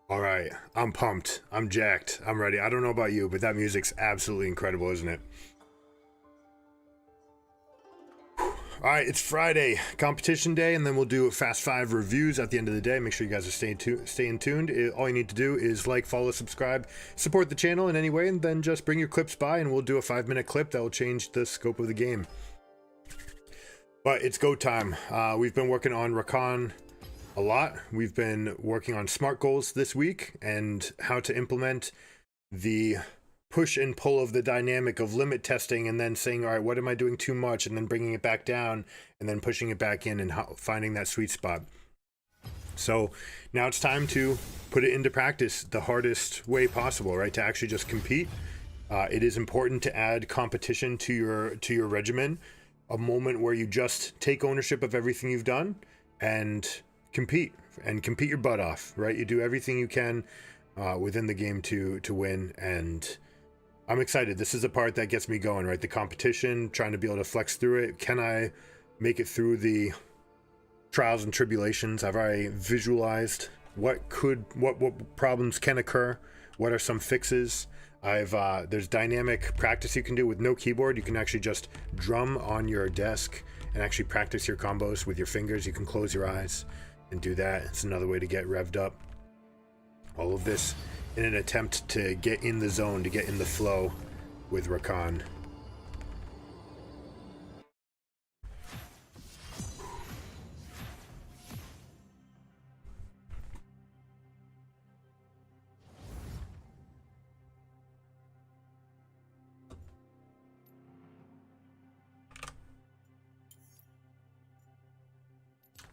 All right, I'm pumped. I'm jacked. I'm ready. I don't know about you, but that music's absolutely incredible, isn't it? All right, it's Friday, competition day, and then we'll do Fast Five reviews at the end of the day. Make sure you guys are staying tuned. All you need to do is like, follow, subscribe, support the channel in any way, and then just bring your clips by, and we'll do a 5-minute clip that will change the scope of the game. But it's go time. We've been working on Rakan a lot. We've been working on SMART goals this week and how to implement the push and pull of the dynamic of limit testing and then saying, all right, what am I doing too much? And then bringing it back down and then pushing it back in and finding that sweet spot. So now it's time to put it into practice the hardest way possible, right? To actually just compete. It is important to add competition to your regimen, a moment where you just take ownership of everything you've done and compete your butt off, right? You do everything you can within the game to win, and I'm excited. This is the part that gets me going, right? The competition, trying to be able to flex through it. Can I make it through the trials and tribulations? Have I visualized what problems can occur? What are some fixes? There's dynamic practice you can do with no keyboard. You can actually just drum on your desk and actually practice your combos with your fingers. You can close your eyes and do that. It's another way to get revved up. All of this in an attempt to get in the zone, to get in the flow with Rakan.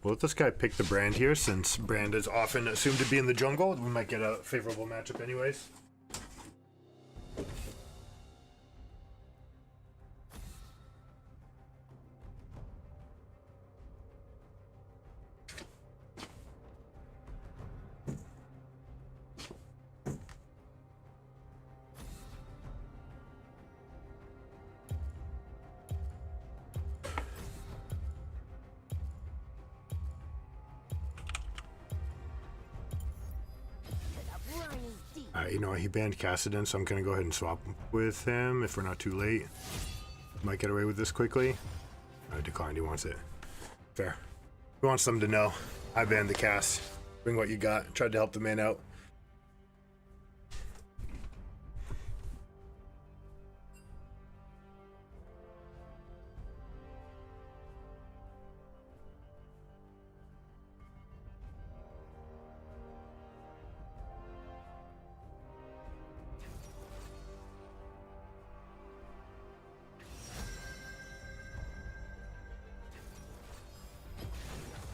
We'll let this guy pick the brand here, since brand is often assumed to be in the jungle. We might get a favorable matchup anyways. You know, he banned Cassidon, so I'm going to go ahead and swap with him if we're not too late. Might get away with this quickly. I declined, he wants it. Fair. He wants them to know. I banned the Cass. Bring what you got. Tried to help the man out.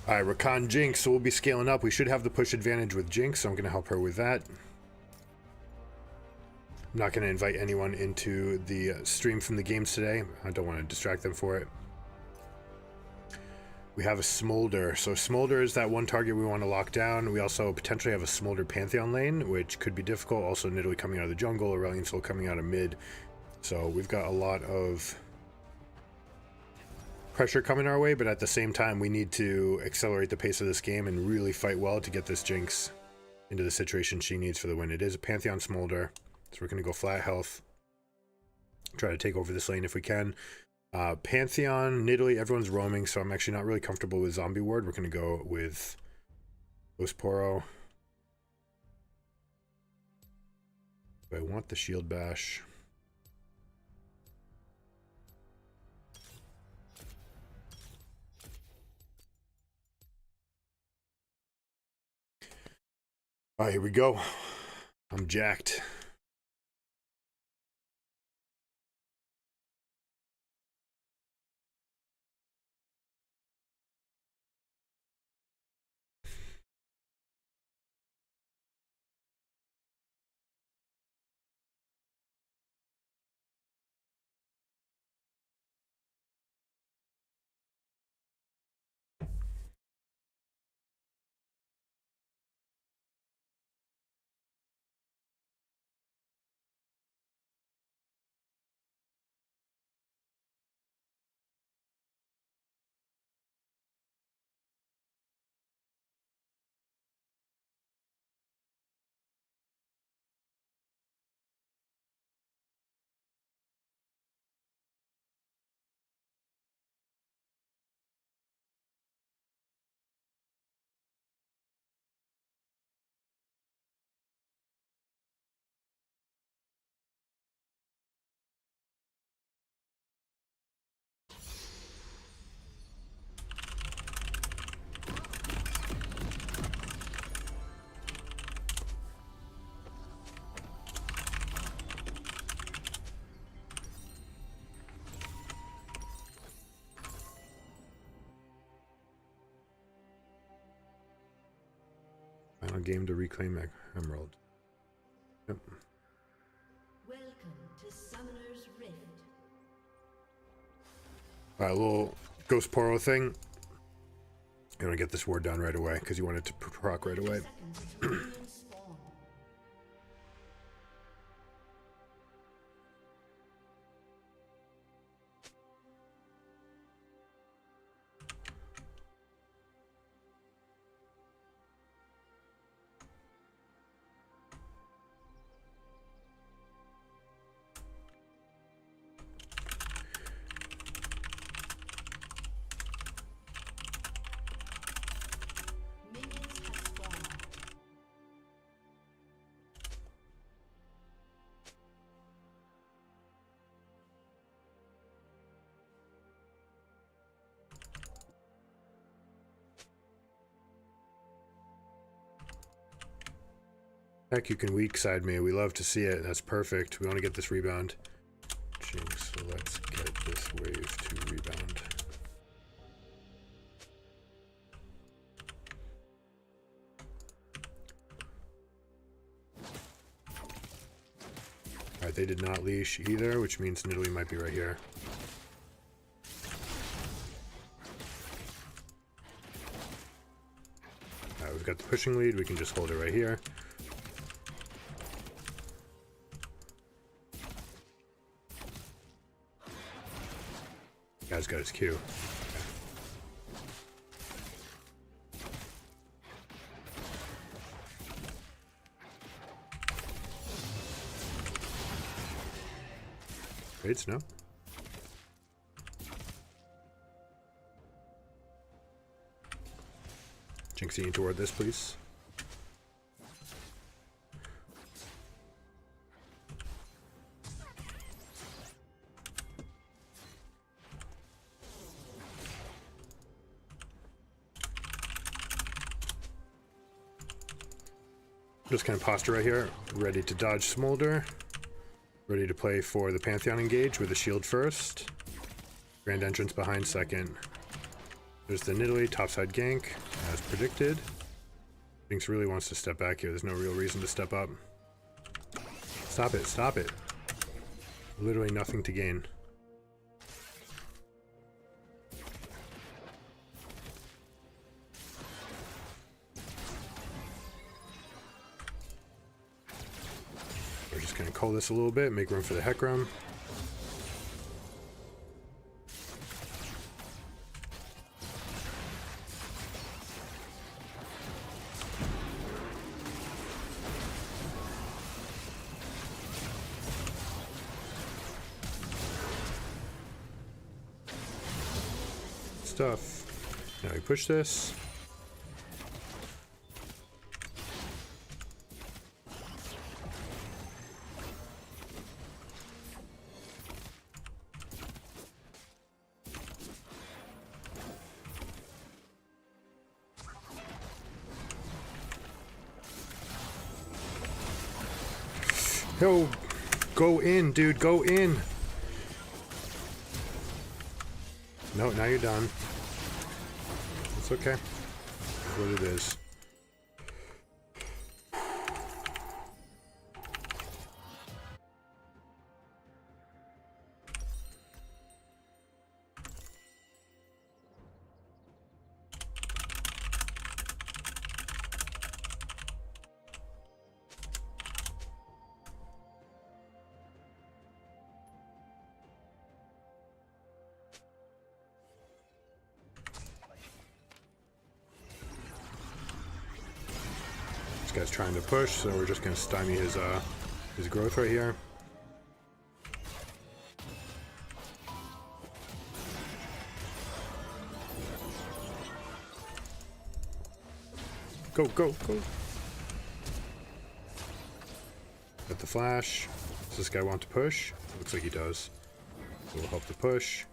Alright, Rakan Jinx, so we'll be scaling up. We should have the push advantage with Jinx, so I'm going to help her with that. I'm not going to invite anyone into the stream from the games today. I don't want to distract them for it. We have a Smolder. So Smolder is that one target we want to lock down. We also potentially have a Smolder Pantheon lane, which could be difficult. Also Nidalee coming out of the jungle, Aurelion Sol coming out of mid. So we've got a lot of pressure coming our way, but at the same time we need to accelerate the pace of this game and really fight well to get this Jinx into the situation she needs for the win. It is a Pantheon Smolder, so we're going to go flat health, try to take over this lane if we can. Pantheon, Nidalee, everyone's roaming, so I'm actually not really comfortable with Zombie Ward. We're going to go with Osporo. I want the Shield Bash. All right, here we go. I'm jacked. a game to reclaim Emerald. Yep. Welcome to Summoner's Rift. Alright, a little ghost portal thing. You want to get this ward done right away because you want it to proc right away. Heck, you can weak side me. We love to see it. That's perfect. We want to get this rebound. Jinx, so let's get this wave to rebound. Alright, they did not leash either, which means Nidalee might be right here. Alright, we've got the pushing lead. We can just hold it right here. Guy's got his Q. Wait, no. Jinxing toward this, please. Just kind of posture right here, ready to dodge Smolder, ready to play for the Pantheon engage with a shield first, Grand Entrance behind second. There's the Nidalee topside gank, as predicted. Jinx really wants to step back here, there's no real reason to step up. Stop it, stop it. Literally nothing to gain. We're just going to cull this a little bit, make room for the Hecarim. Stuff. Now we push this. Yo, go in, dude, go in. No, now you're done. It's okay. That's what it is. This guy's trying to push, so we're just going to stymie his growth right here. Go, go, go. Got the flash. Does this guy want to push? Looks like he does. We'll help the push.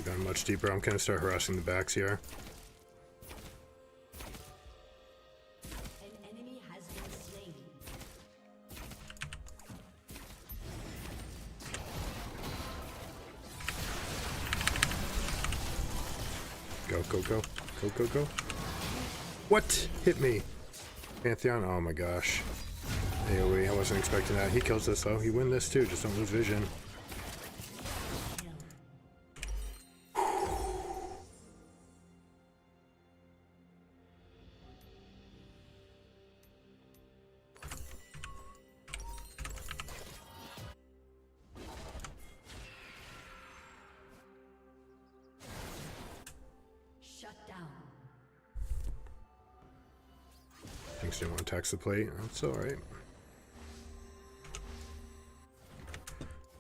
be gone much deeper. I'm gonna start harassing the backs here. An enemy has been slain. Go, go, go. Go, go, go. What? Hit me. Pantheon? Oh my gosh. AoE, I wasn't expecting that. He kills this though. He win this too, just don't lose vision. Shut down. Thanks, didn't want to tax the plate. That's alright.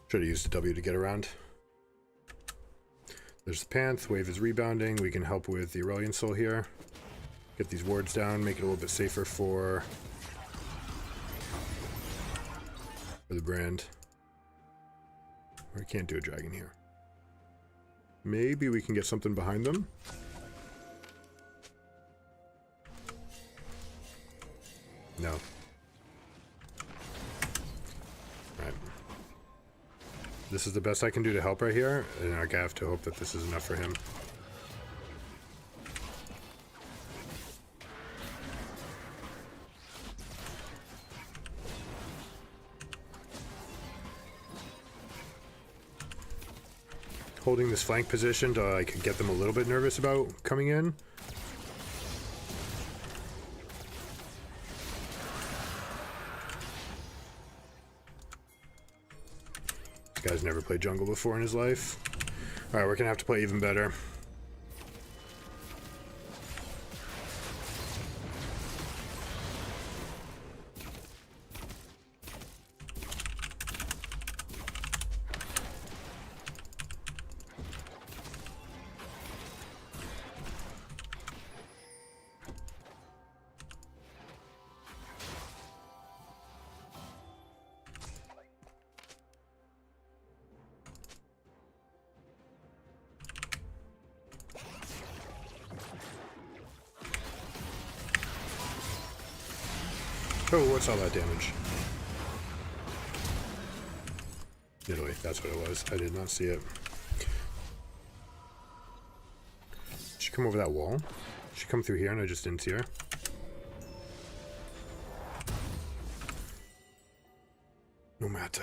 Should have used the W to get around. There's the Panth. Wave is rebounding. We can help with the Aurelion Soul here. Get these wards down, make it a little bit safer for the brand. We can't do a dragon here. Maybe we can get something behind them. No. Alright. This is the best I can do to help right here, and I have to hope that this is enough for him. Holding this flank position to like get them a little bit nervous about coming in. This guy's never played jungle before in his life. Alright, we're gonna have to play even better. Oh, what's all that damage? Italy, that's what it was. I did not see it. Did she come over that wall? Did she come through here and I just didn't see her? No matter.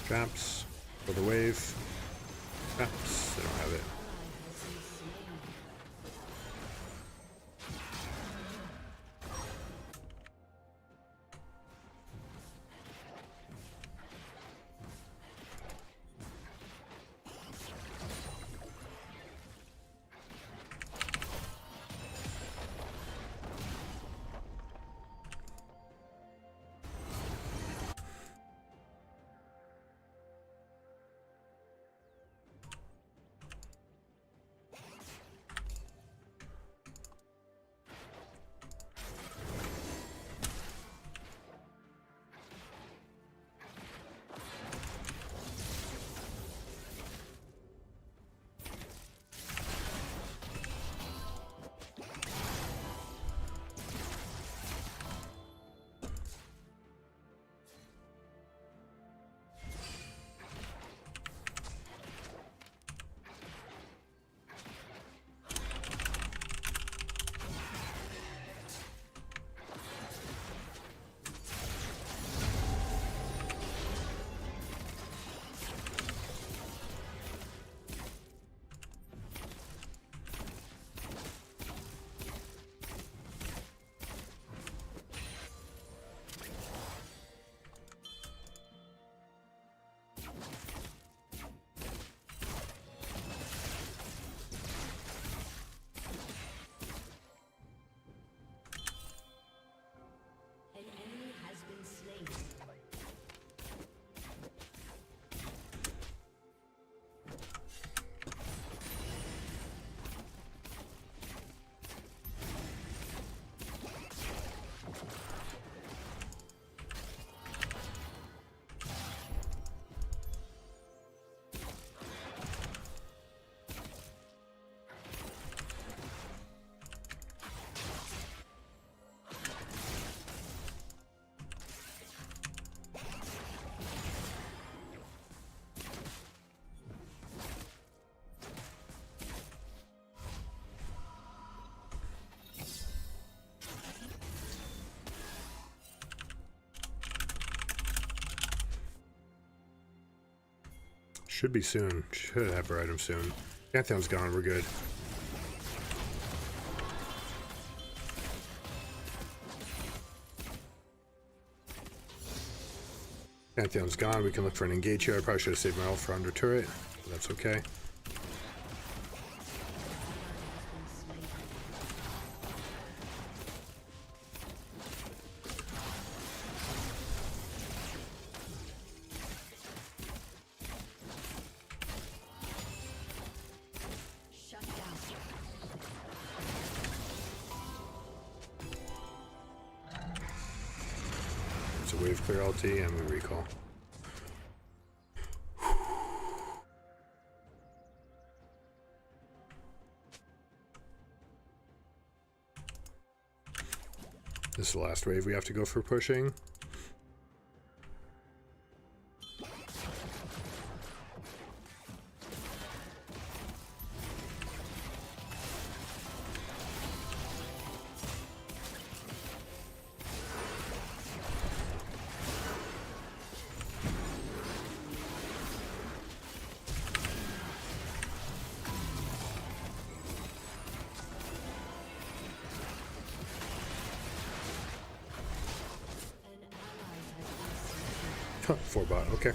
Traps. For the wave. Traps. They don't have it. Should be soon. Should have our item soon. Pantheon's gone. We're good. Pantheon's gone. We can look for an engage here. I probably should have saved my ult for under turret. But that's okay. It's a wave clear ulti and we recall. This is the last wave we have to go for pushing. Huh, 4 bot, okay.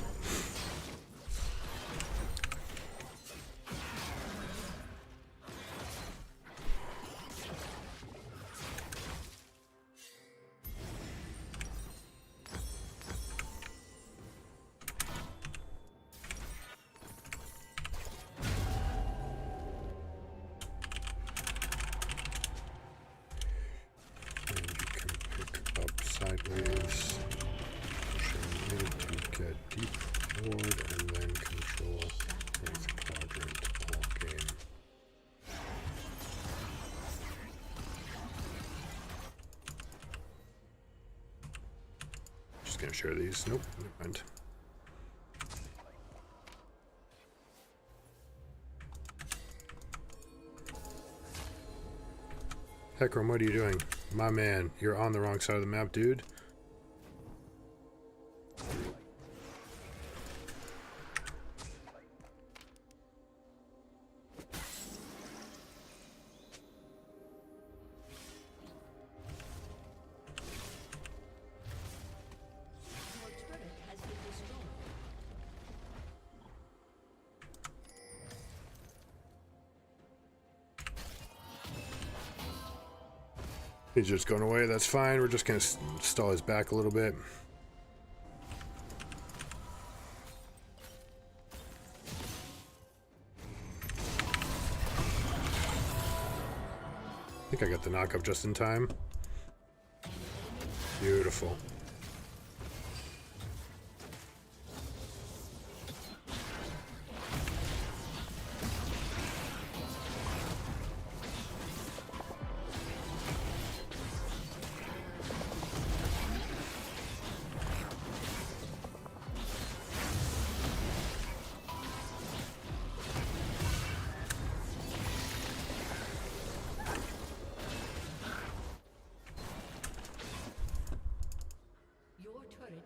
And you can pick up sideways. To get deep ward and then control with quadrant all game. Just gonna share these. Nope, never mind. Heckram, what are you doing? My man, you're on the wrong side of the map, dude. He's just going away, that's fine. We're just gonna stall his back a little bit. I think I got the knockup just in time. Beautiful.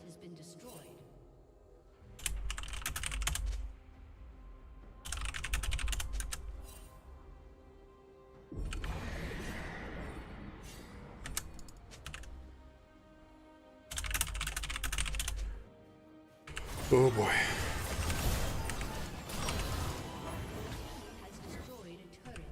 Has been destroyed. Oh boy. Has destroyed a turret.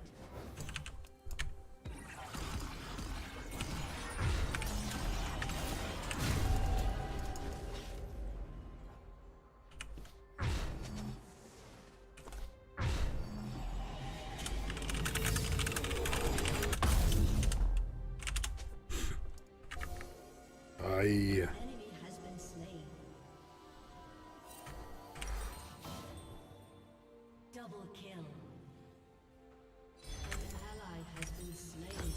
Aye. Enemy has been slain. Double kill. An ally has been slain.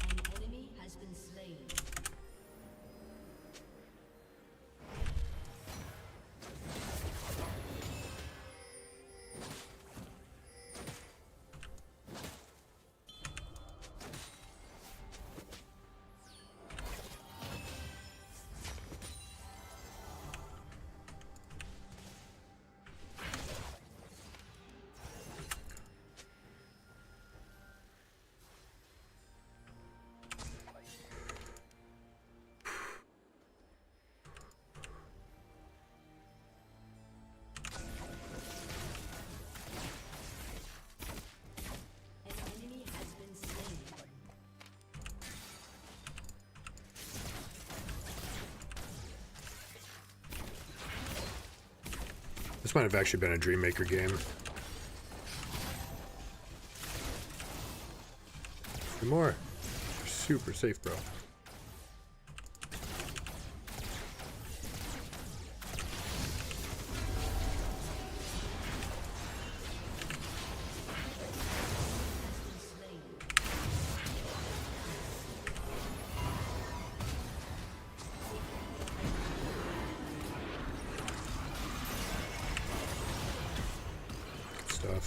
An enemy has been slain. This might have actually been a Dreammaker game. Two more. You're super safe, bro.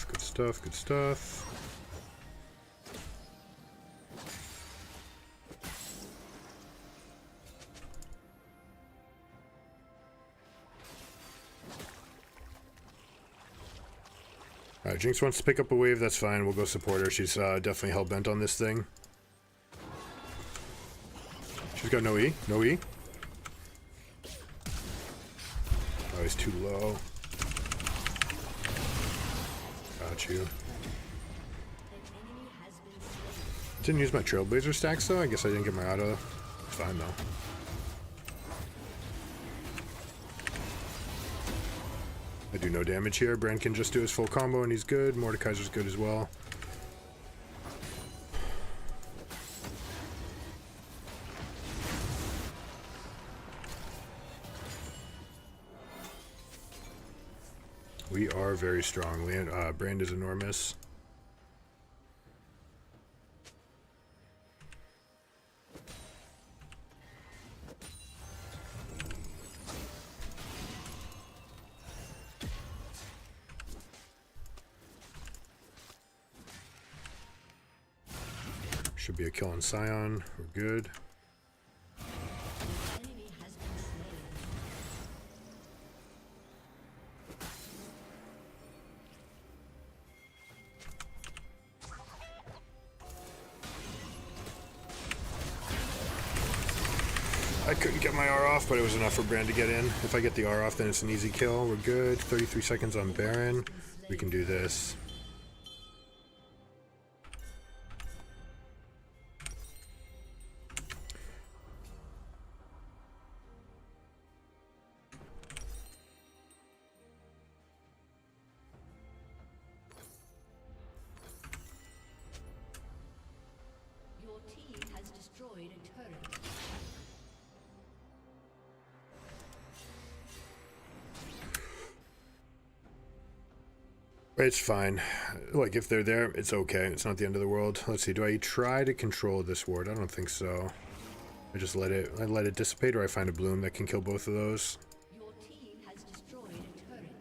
Good stuff, good stuff. Alright, Jinx wants to pick up a wave, that's fine. We'll go support her. She's definitely hell-bent on this thing. She's got no E. No E. Oh, he's too low. Got you. Didn't use my Trailblazer stacks though. I guess I didn't get my auto. It's fine though. I do no damage here. Brand can just do his full combo and he's good. Mordekaiser's good as well. We are very strong. Brand is enormous. Should be a kill on Scion. We're good. I couldn't get my R off, but it was enough for Brand to get in. If I get the R off, then it's an easy kill. We're good. 33 seconds on Baron. We can do this. Your team has destroyed a turret. It's fine. Like, if they're there, it's okay. It's not the end of the world. Let's see. Do I try to control this ward? I don't think so. I just let it dissipate, or I find a bloom that can kill both of those. Your team has destroyed a turret.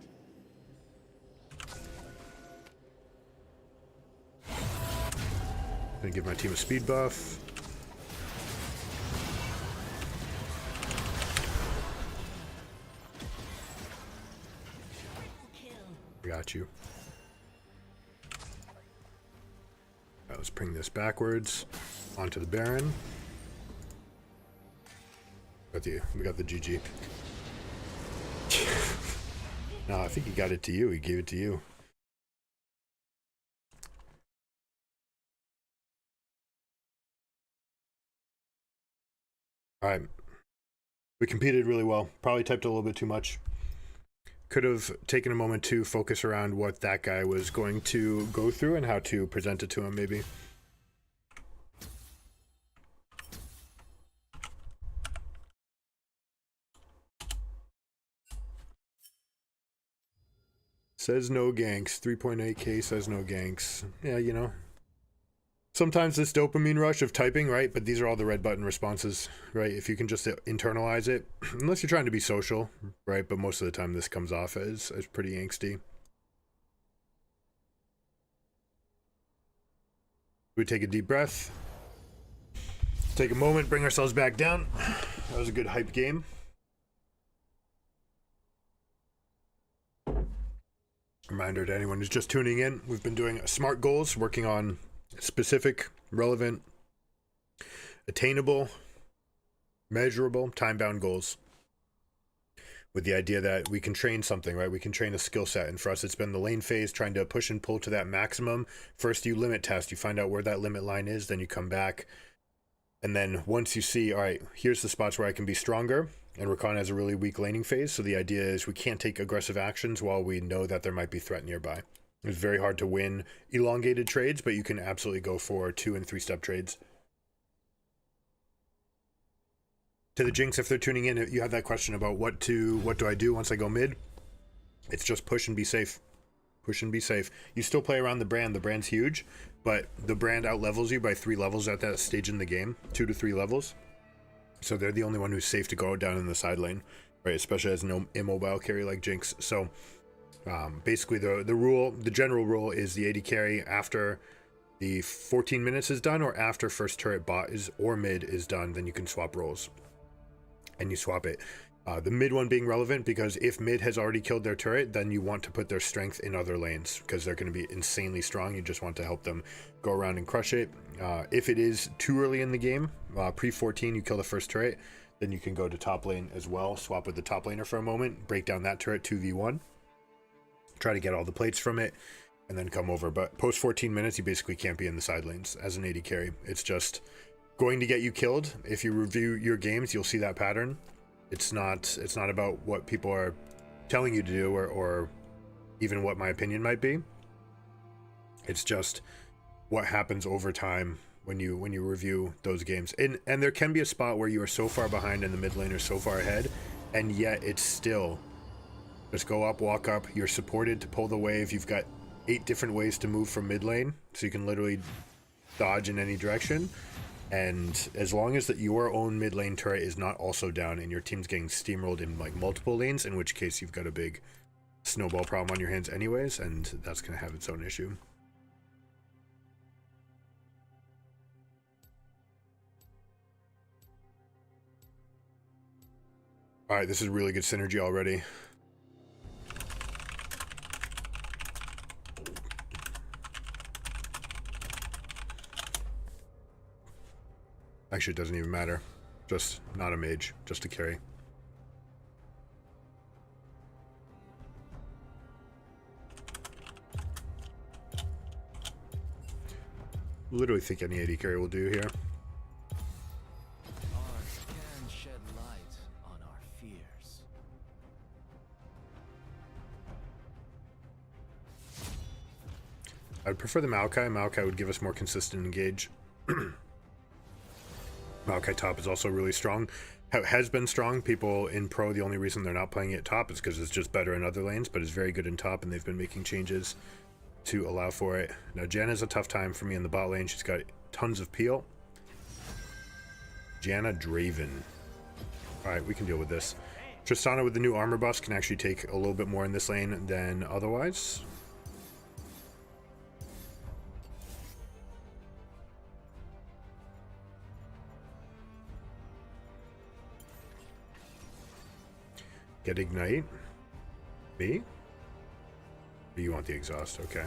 Gonna give my team a speed buff. I got you. Right, let's bring this backwards onto the Baron. We got the GG. No, I think he got it to you. He gave it to you. All right. We competed really well. Probably typed a little bit too much. Could have taken a moment to focus around what that guy was going to go through and how to present it to him, maybe. Says no ganks. 3.8k says no ganks. Yeah, you know. Sometimes this dopamine rush of typing, right? But these are all the red button responses, right? If you can just internalize it, unless you're trying to be social, right? But most of the time this comes off as pretty angsty. We take a deep breath. Take a moment, bring ourselves back down. That was a good hype game. Reminder to anyone who's just tuning in, we've been doing SMART goals, working on specific, relevant, attainable, measurable, time-bound goals. With the idea that we can train something, right? We can train a skill set. And for us, it's been the lane phase, trying to push and pull to that maximum. First, you limit test. You find out where that limit line is. Then you come back. And then once you see, all right, here's the spots where I can be stronger. And Rakan has a really weak laning phase, so the idea is we can't take aggressive actions while we know that there might be threat nearby. It's very hard to win elongated trades, but you can absolutely go for 2 and 3 step trades. To the Jinx, if they're tuning in, you have that question about what do I do once I go mid? It's just push and be safe. Push and be safe. You still play around the brand. The brand's huge, but the brand out levels you by 3 levels at that stage in the game, 2 to 3 levels. So they're the only one who's safe to go down in the side lane, right? Especially as no immobile carry like Jinx. So basically the general rule is the AD carry after the 14 minutes is done, or after first turret bot is or mid is done, then you can swap roles. And you swap it. The mid one being relevant because if mid has already killed their turret, then you want to put their strength in other lanes because they're going to be insanely strong. You just want to help them go around and crush it. If it is too early in the game, pre-14 you kill the first turret, then you can go to top lane as well, swap with the top laner for a moment, break down that turret 2v1, try to get all the plates from it, and then come over. But post 14 minutes you basically can't be in the side lanes as an AD carry. It's just going to get you killed. If you review your games, you'll see that pattern. It's not about what people are telling you to do or even what my opinion might be. It's just what happens over time when you review those games. And there can be a spot where you are so far behind and the mid lane is so far ahead, and yet it's still just go up, walk up. You're supported to pull the wave. You've got 8 different ways to move from mid lane, so you can literally dodge in any direction. And as long as that your own mid lane turret is not also down and your team's getting steamrolled in like multiple lanes, in which case you've got a big snowball problem on your hands anyways, and that's going to have its own issue. All right, this is really good synergy already. Actually, it doesn't even matter. Just not a mage, just a carry. Literally think any AD carry will do here. Art can shed light on our fears. I'd prefer the Maokai. Maokai would give us more consistent engage. Maokai top is also really strong. Has been strong. People in pro, the only reason they're not playing it top is because it's just better in other lanes, but it's very good in top, and they've been making changes to allow for it. Now, Janna's a tough time for me in the bot lane. She's got tons of peel. Janna Draven. Alright, we can deal with this. Tristana with the new armor buffs can actually take a little bit more in this lane than otherwise. Get Ignite. Me? You want the exhaust, okay.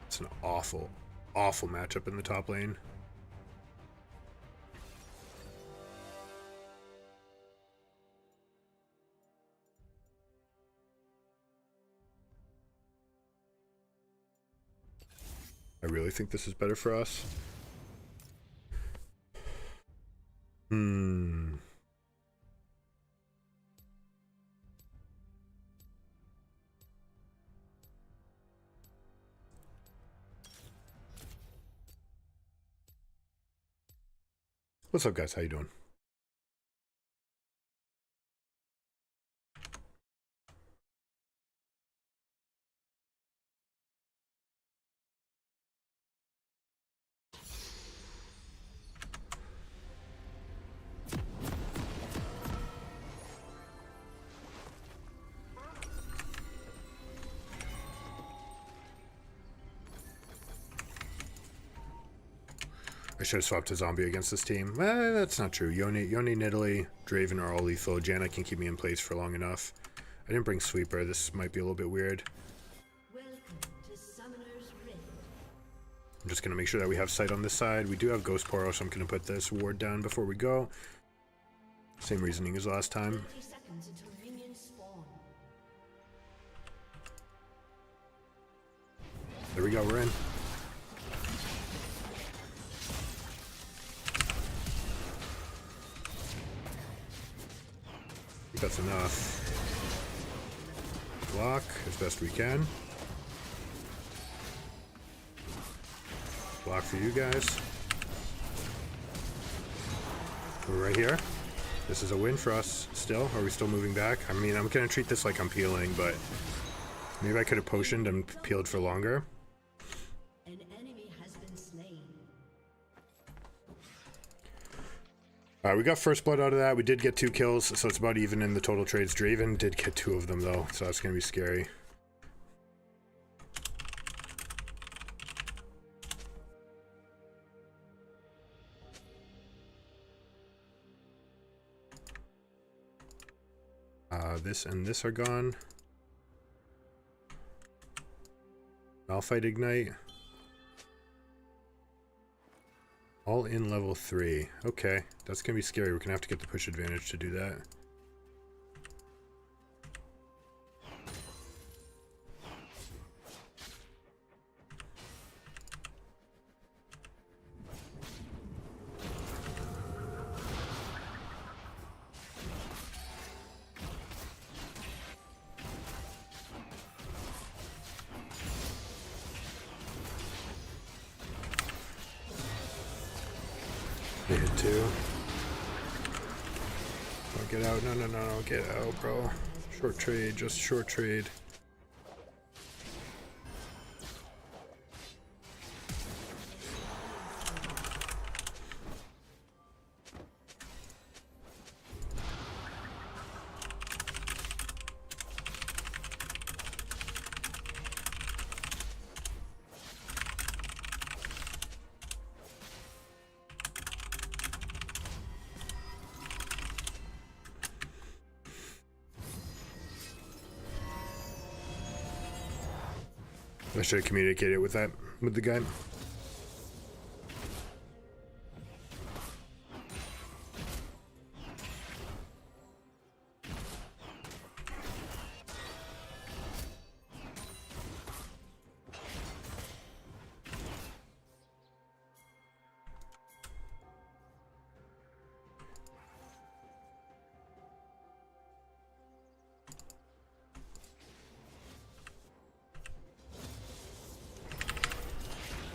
It's an awful, awful matchup in the top lane. I really think this is better for us. What's up, guys? How you doing? I should have swapped a zombie against this team. That's not true. Yoni, Nidalee, Draven are all lethal. Janna can keep me in place for long enough. I didn't bring Sweeper. This might be a little bit weird. Summoner's Rift. I'm just going to make sure that we have sight on this side. We do have Ghost Poro, so I'm going to put this ward down before we go. Same reasoning as last time. 30 seconds until minions spawn. There we go, we're in. I think that's enough. Block as best we can. Block for you guys. We're right here. This is a win for us still. Are we still moving back? I mean, I'm going to treat this like I'm peeling, but maybe I could have potioned and peeled for longer. An enemy has been slain. Alright, we got first blood out of that. We did get 2 kills, so it's about even in the total trades. Draven did get 2 of them, though, so that's going to be scary. This and this are gone. Malphite Ignite. All in level 3. Okay, that's gonna be scary. We're gonna have to get the push advantage to do that. They hit 2. Oh, get out. No, no, no, no. Get out, bro. Short trade. Just short trade. I should have communicated with the guy.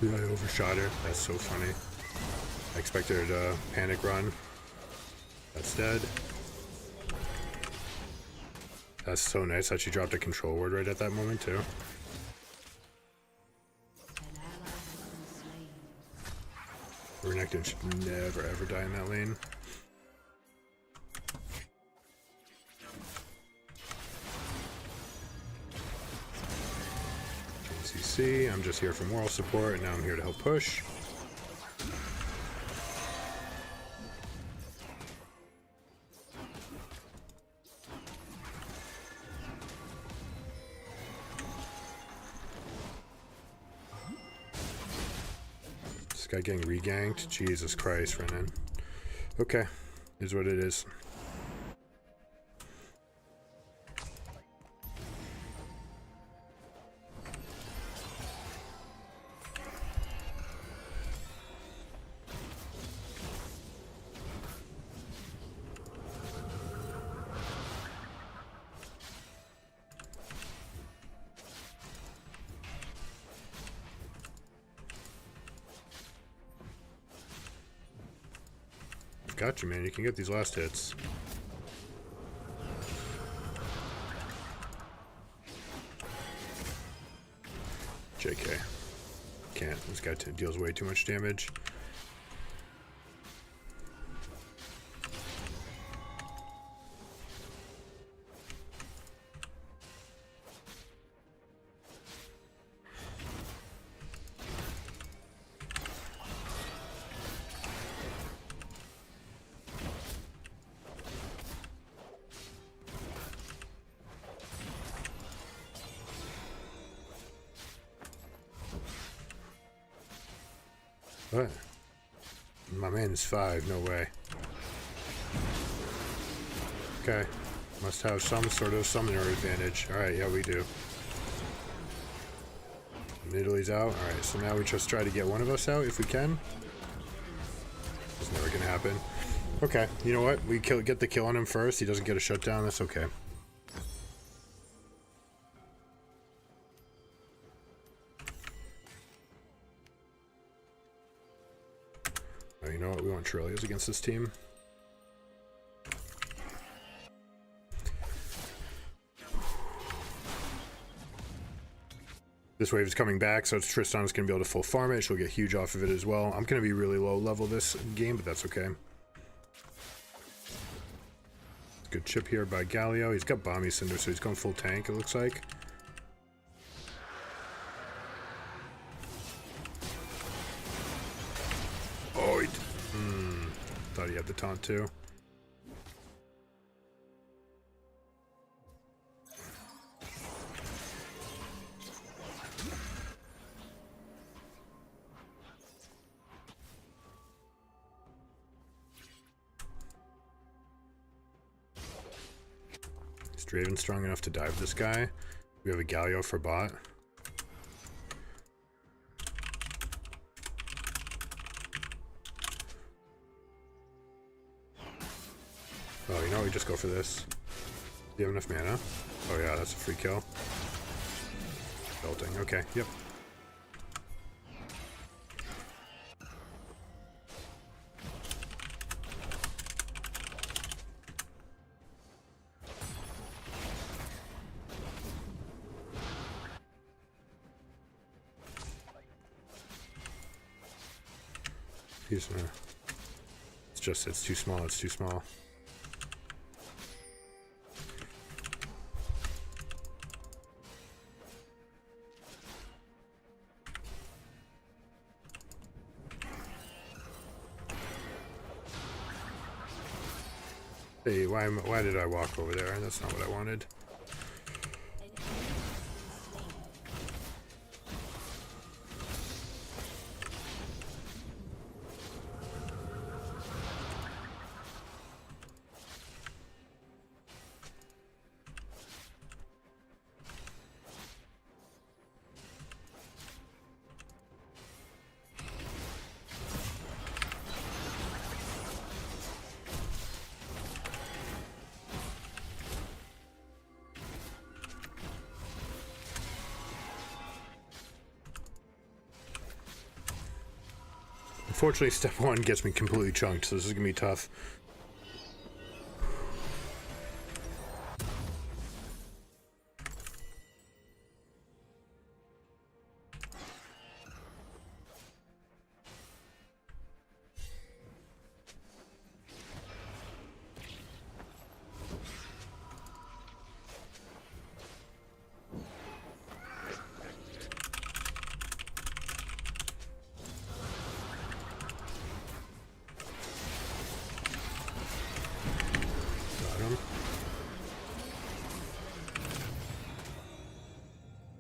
I overshot her. That's so funny. I expected her to panic run. That's dead. That's so nice that she dropped a control word right at that moment too. An ally has been slain. Renekton should never ever die in that lane. CC, I'm just here for moral support, and now I'm here to help push. This guy getting reganked? Jesus Christ, Renan. Okay, is what it is. Got you, man. You can get these last hits. JK. Can't. This guy deals way too much damage. What? My man is 5, no way. Okay. Must have some sort of summoner advantage. Alright, yeah, we do. Italy's out. Alright, so now we just try to get one of us out if we can. It's never gonna happen. Okay, you know what? We get the kill on him first. He doesn't get a shutdown. That's okay. Oh, you know what? We want Trillios against this team. This wave is coming back, so Tristan's going to be able to full farm it. She'll get huge off of it as well. I'm going to be really low level this game, but that's okay. Good chip here by Galio. He's got Bomby Cinder, so he's going full tank, it looks like. Oh, he thought he had the taunt too. Is Draven strong enough to dive this guy? We have a Galio for bot. Oh, you know what? We just go for this. Do you have enough mana? Oh yeah, that's a free kill. Belting. Okay, yep. It's too small, it's too small. Hey, why did I walk over there? That's not what I wanted. Unfortunately, step 1 gets me completely chunked, so this is gonna be tough.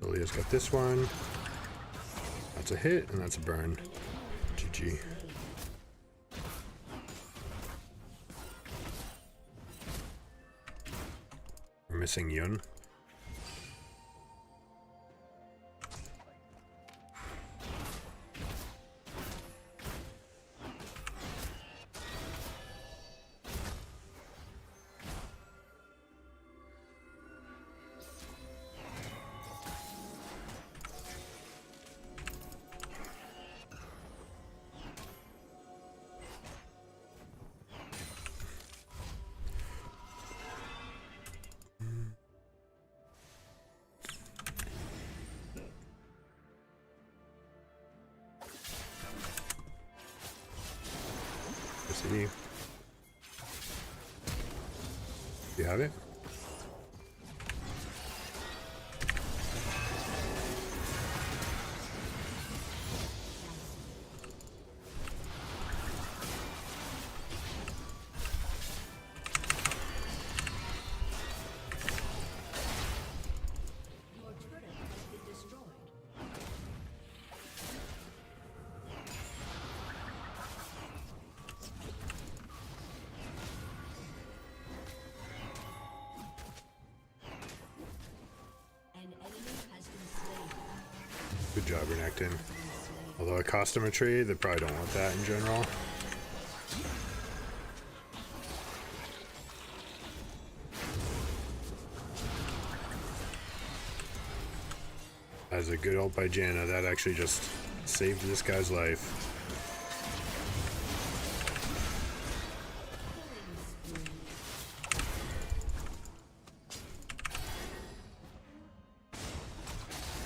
Lilia's got this one. That's a hit, and that's a burn. GG. We're missing Yun. Do you have it? Good job, Renekton. Although it cost him a trade, they probably don't want that in general. As a good ult by Janna, that actually just saved this guy's life.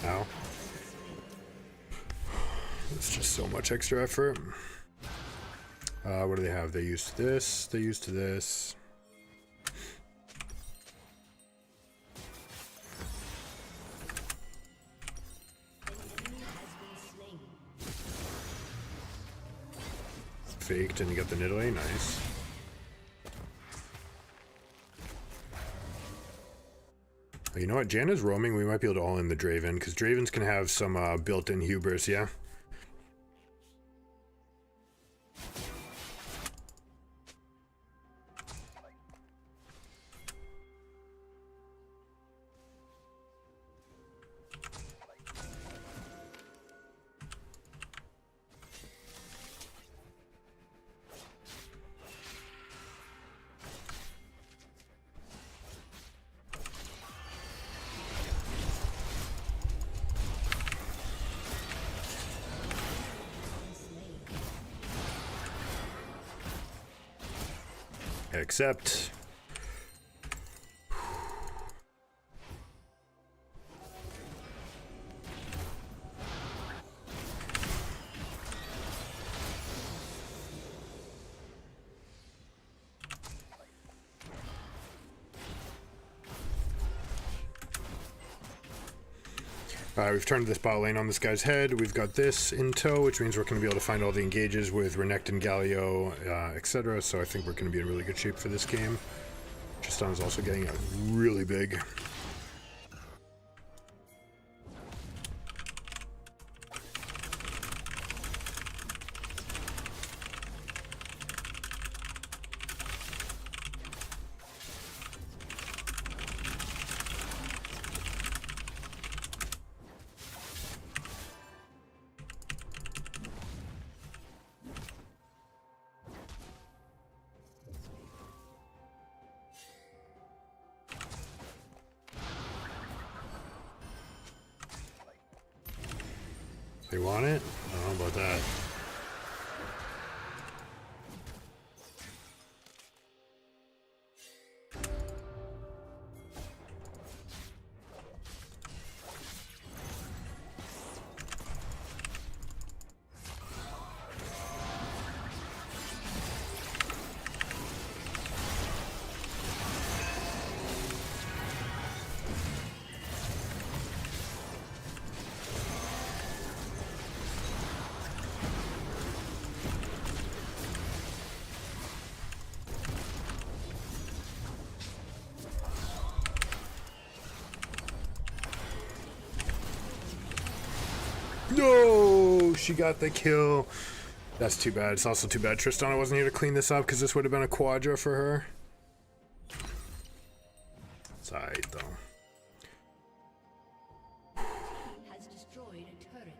Ow. It's just so much extra effort. What do they have? They used this, they used this. Faked and you got the Nidalee, nice. You know what, Janna's roaming, we might be able to all in the Draven, because Dravens can have some built-in hubris, yeah? Except we've turned this bot lane on this guy's head. We've got this in tow, which means we're going to be able to find all the engages with Renekton, Galio, etc. So I think we're going to be in really good shape for this game. Tristan is also getting really big. They want it? I don't know about that. No, she got the kill. That's too bad. It's also too bad Tristana wasn't here to clean this up, because this would have been a quadra for her. It's alright though. Has destroyed a turret.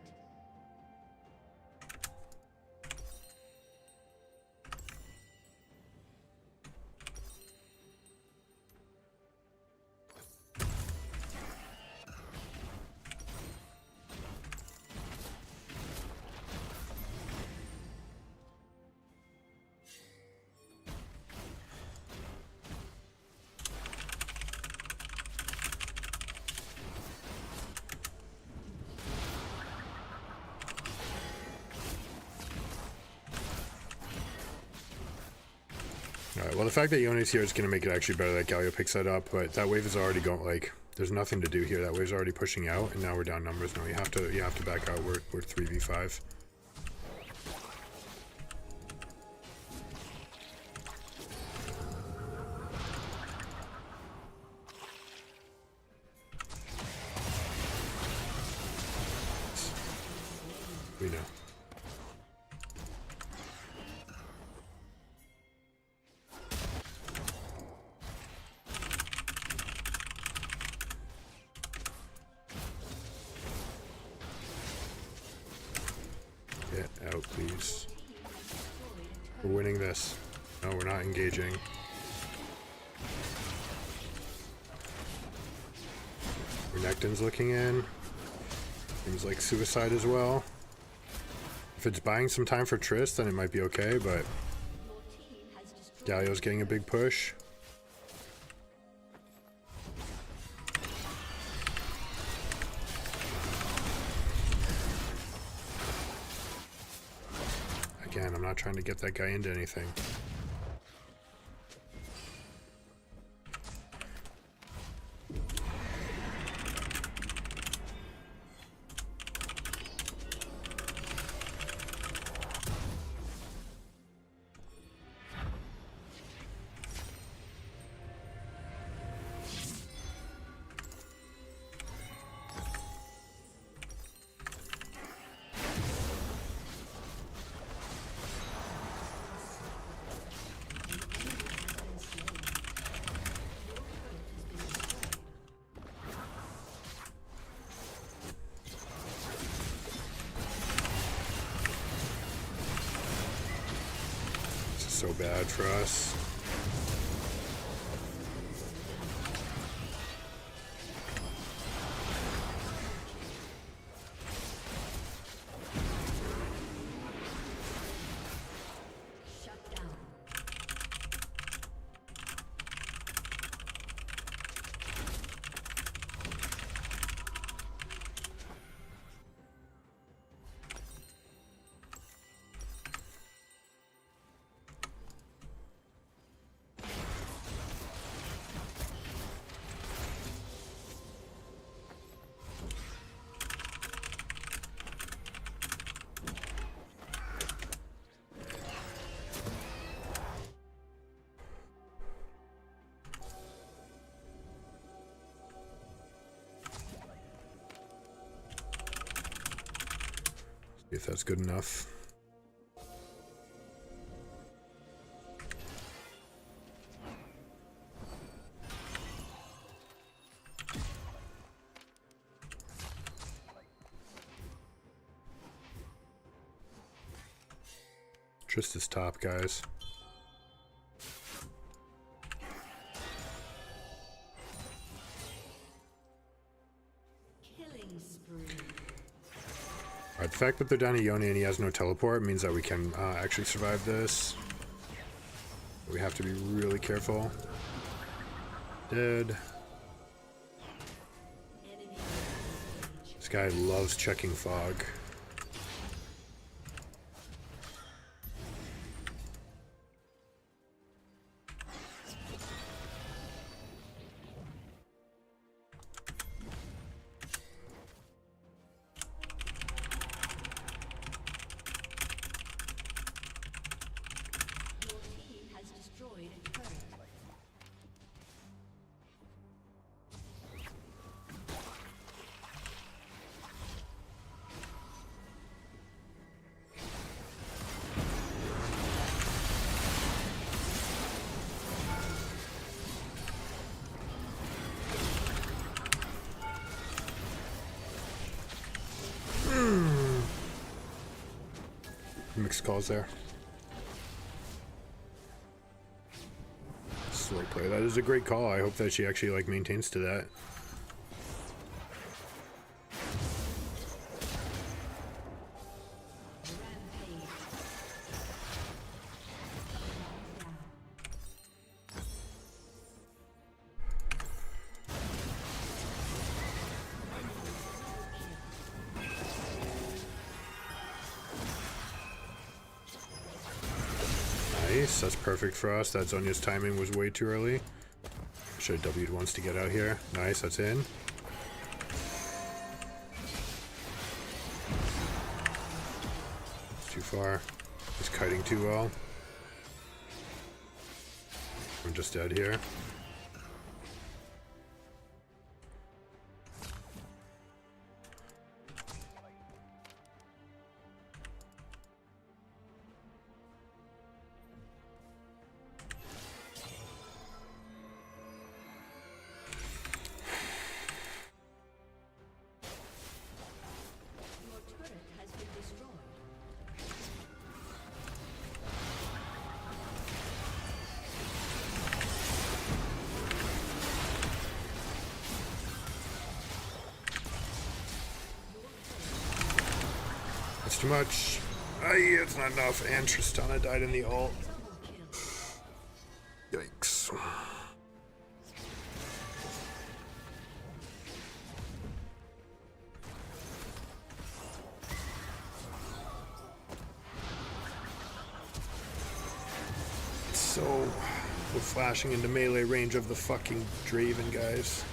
Alright, well the fact that Yone's here is going to make it actually better that Galio picks that up, but that wave is already going, like, there's nothing to do here. That wave's already pushing out, and now we're down numbers. No, you have to back out. We're 3v5. We know. Get out, please. We're winning this. No, we're not engaging. Renekton's looking in. Seems like suicide as well. If it's buying some time for Triss, then it might be okay, but Galio's getting a big push. Again, I'm not trying to get that guy into anything. So bad for us. Shut down. See if that's good enough. Triss is top, guys. Killing spree. Alright, the fact that they're down to Yone and he has no teleport means that we can actually survive this. We have to be really careful. Dead. This guy loves checking fog. Your team has destroyed a turret. Mixed calls there. Slow play. That is a great call. I hope that she actually like maintains to that. Rampage. Nice. That's perfect for us. That Zonya's timing was way too early. Should have W'd once to get out here. Nice. That's in. It's too far. He's kiting too well. I'm just dead here. Your turret has been destroyed. That's too much. Ay, it's not enough. And Tristana died in the ult. Yikes. So, we're flashing into melee range of the fucking Draven, guys.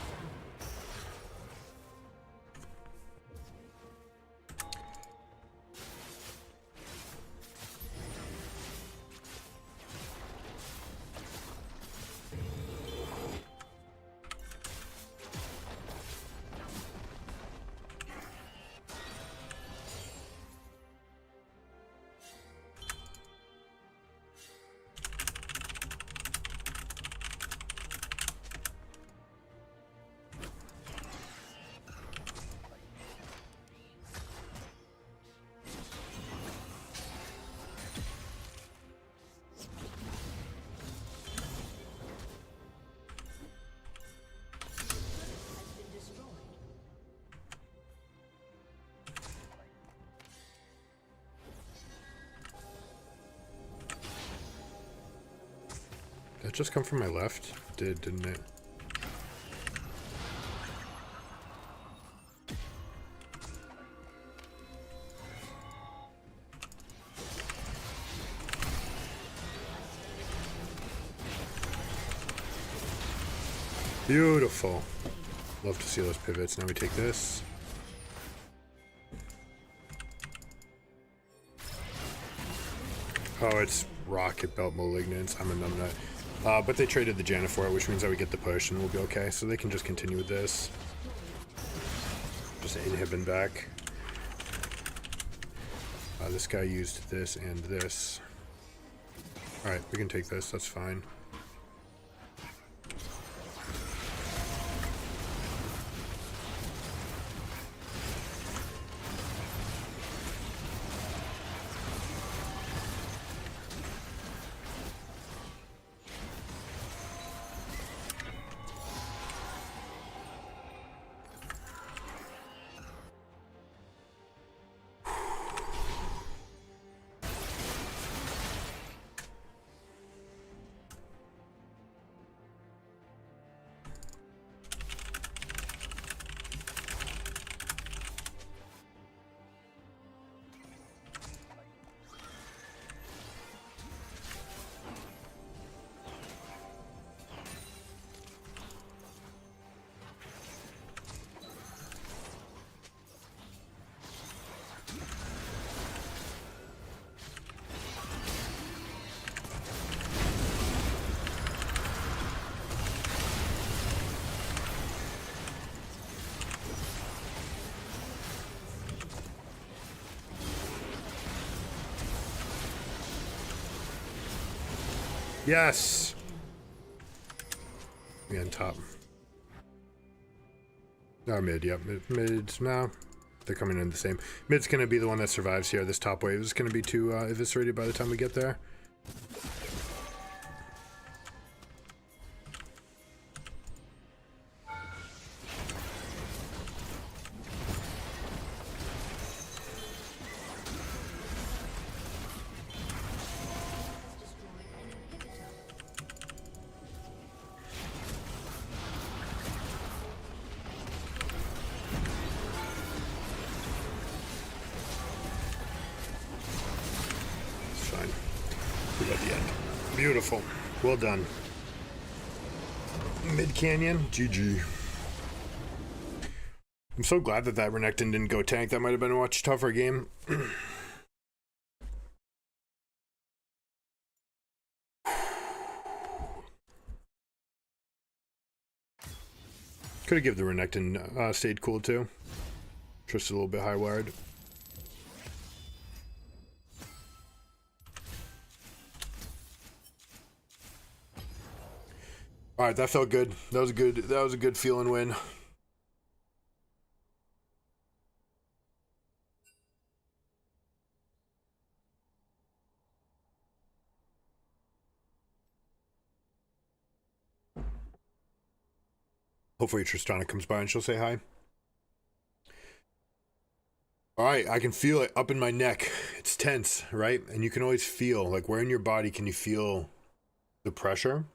That just come from my left? Didn't it? Beautiful. Love to see those pivots. Now we take this. Oh, it's Rocket Belt Malignance. I'm a numbnut. But they traded the Janna for it, which means that we get the push and we'll be okay. So they can just continue with this. Just inhibin back. This guy used this and this. Alright, we can take this. That's fine. Yes! We on top. No, mid, yep. Mid's now. They're coming in the same. Mid's gonna be the one that survives here. This top wave is gonna be too eviscerated by the time we get there. Beautiful. Well done. Mid Canyon, GG. I'm so glad that Renekton didn't go tank. That might have been a much tougher game. Could have given the Renekton stayed cool too. Just a little bit high wired. All right, that felt good. That was good. That was a good feeling win. Hopefully Tristana comes by and she'll say hi. All right, I can feel it up in my neck. It's tense, right? And you can always feel, like, where in your body can you feel the pressure?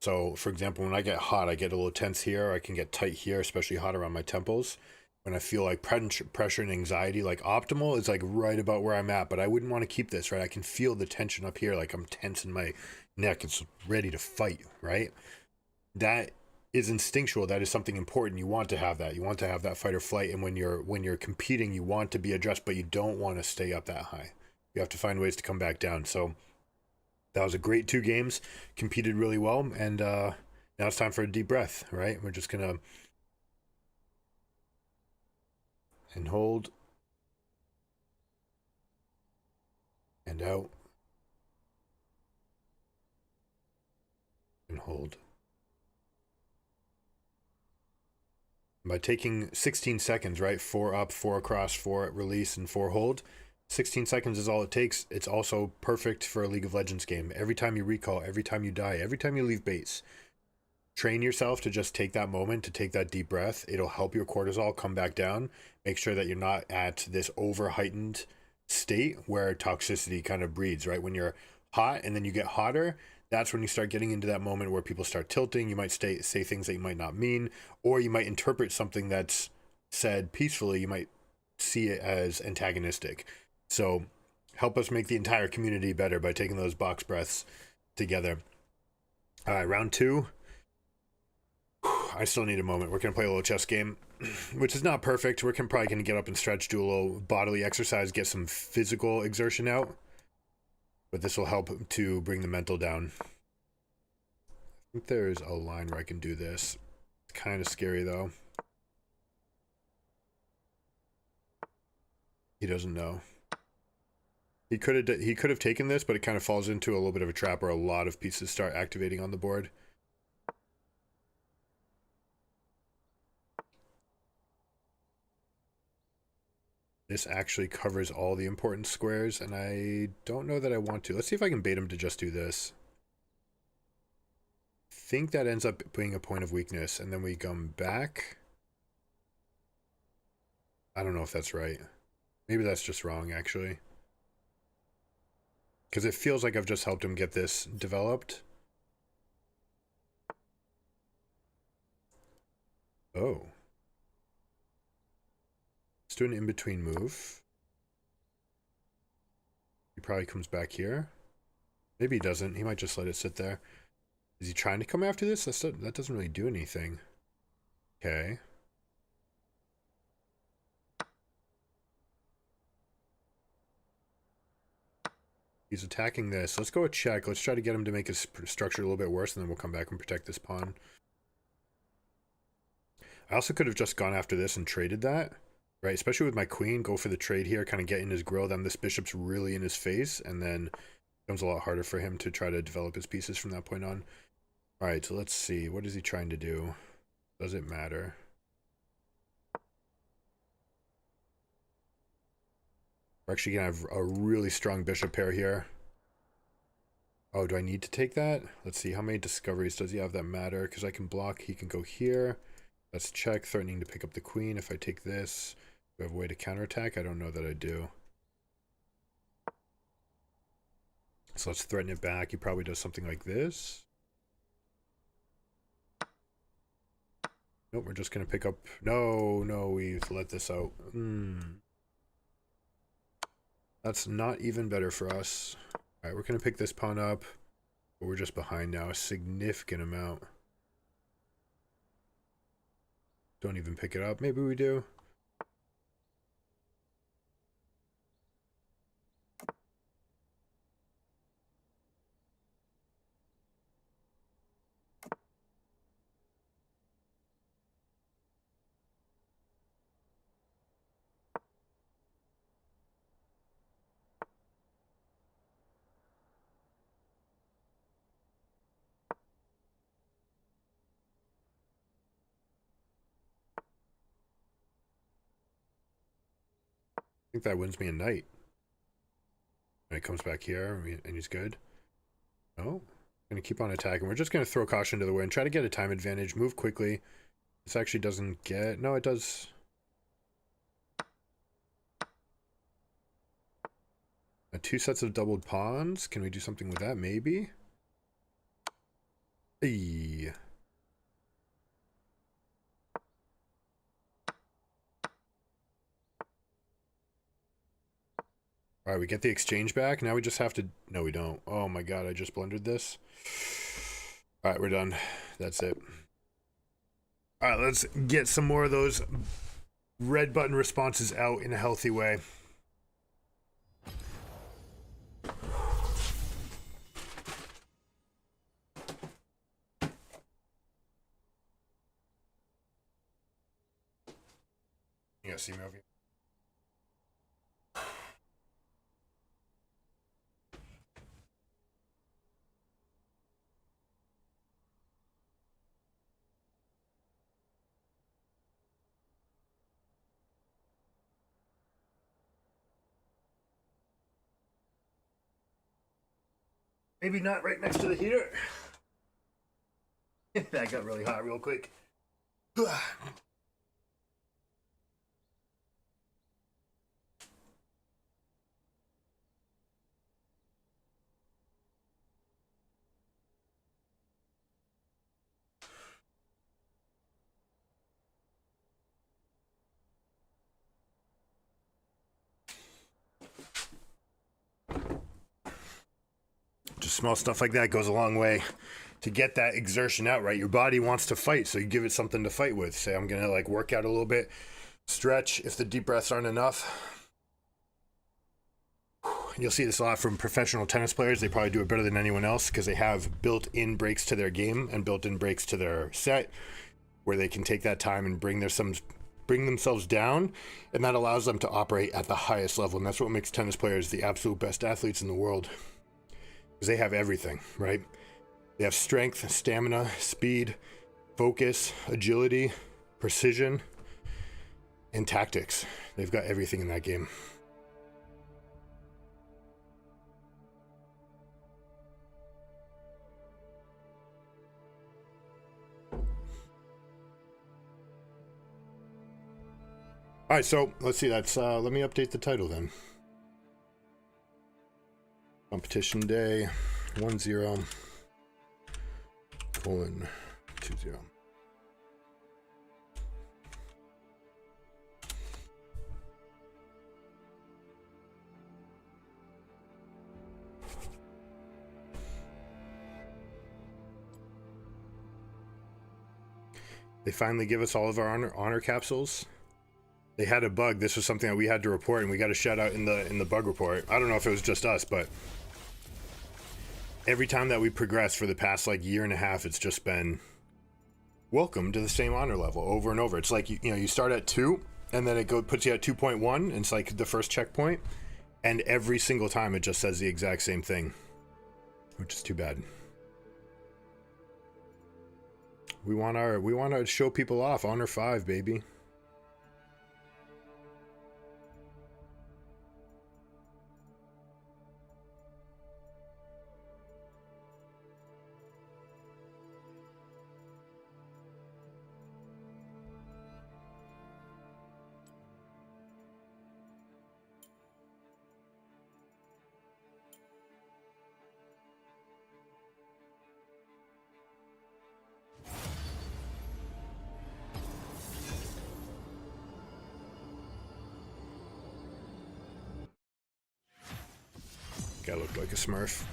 So, for example, when I get hot, I get a little tense here. I can get tight here, especially hot around my temples. When I feel like pressure and anxiety, like optimal is like right about where I'm at, but I wouldn't want to keep this, right? I can feel the tension up here, like I'm tense in my neck. It's ready to fight, right? That is instinctual. That is something important. You want to have that. You want to have that fight or flight. And when you're competing, you want to be addressed, but you don't want to stay up that high. You have to find ways to come back down. So that was a great 2 games. Competed really well, and now it's time for a deep breath. Right? We're just gonna and hold and out and hold. By taking 16 seconds, right? 4 up, 4 across, 4 release, and 4 hold. 16 seconds is all it takes. It's also perfect for a League of Legends game. Every time you recall, every time you die, every time you leave base, train yourself to just take that moment, to take that deep breath. It'll help your cortisol come back down. Make sure that you're not at this over heightened state where toxicity kind of breeds, right? When you're hot and then you get hotter, that's when you start getting into that moment where people start tilting. You might say things that you might not mean, or you might interpret something that's said peacefully. You might see it as antagonistic. So help us make the entire community better by taking those box breaths together. All right, round 2. I still need a moment. We're going to play a little chess game, which is not perfect. We're probably going to get up and stretch, do a little bodily exercise, get some physical exertion out. But this will help to bring the mental down. I think there's a line where I can do this. It's kind of scary, though. He doesn't know. He could have taken this, but it kind of falls into a little bit of a trap where a lot of pieces start activating on the board. This actually covers all the important squares, and I don't know that I want to. Let's see if I can bait him to just do this. I think that ends up being a point of weakness, and then we come back. I don't know if that's right. Maybe that's just wrong, actually. Because it feels like I've just helped him get this developed. Oh. Let's do an in-between move. He probably comes back here. Maybe he doesn't. He might just let it sit there. Is he trying to come after this? That doesn't really do anything. Okay. He's attacking this. Let's go a check. Let's try to get him to make his structure a little bit worse, and then we'll come back and protect this pawn. I also could have just gone after this and traded that, right? Especially with my queen. Go for the trade here, kind of get in his grill. Then this bishop's really in his face, and then it becomes a lot harder for him to try to develop his pieces from that point on. All right, so let's see. What is he trying to do? Does it matter? We're actually going to have a really strong bishop pair here. Oh, do I need to take that? Let's see. How many discoveries does he have that matter? Because I can block. He can go here. Let's check. Threatening to pick up the queen. If I take this, do I have a way to counterattack? I don't know that I do. So let's threaten it back. He probably does something like this. Nope, we're just going to pick up... No, we've let this out. That's not even better for us. Alright, we're going to pick this pawn up. But we're just behind now a significant amount. Don't even pick it up. Maybe we do. I think that wins me a knight. And it comes back here, and he's good. Oh, gonna keep on attacking. We're just gonna throw caution to the wind, try to get a time advantage, move quickly. This actually doesn't get... No, it does. 2 sets of doubled pawns. Can we do something with that? Maybe. Hey. All right, we get the exchange back. Now we just have to... No, we don't. Oh my god, I just blundered this. All right, we're done. That's it. All right, let's get some more of those red button responses out in a healthy way. You guys see me over here? Maybe not right next to the heater. That got really hot real quick. Just small stuff like that goes a long way to get that exertion out, right? Your body wants to fight, so you give it something to fight with. Say, I'm gonna like work out a little bit, stretch if the deep breaths aren't enough. You'll see this a lot from professional tennis players. They probably do it better than anyone else because they have built-in breaks to their game and built-in breaks to their set where they can take that time and bring themselves down, and that allows them to operate at the highest level. And that's what makes tennis players the absolute best athletes in the world, because they have everything, right? They have strength, stamina, speed, focus, agility, precision, and tactics. They've got everything in that game. All right, so let's see. That's let me update the title then. Competition day 10:20. They finally give us all of our honor capsules. They had a bug. This was something that we had to report, and we got a shout out in the bug report. I don't know if it was just us, but every time that we progress for the past like year and a half, it's just been welcome to the same honor level over and over. It's like you start at 2, and then it puts you at 2.1, and it's like the first checkpoint, and every single time it just says the exact same thing, which is too bad. We want to show people off. Honor 5, baby. Guy looked like a Smurf.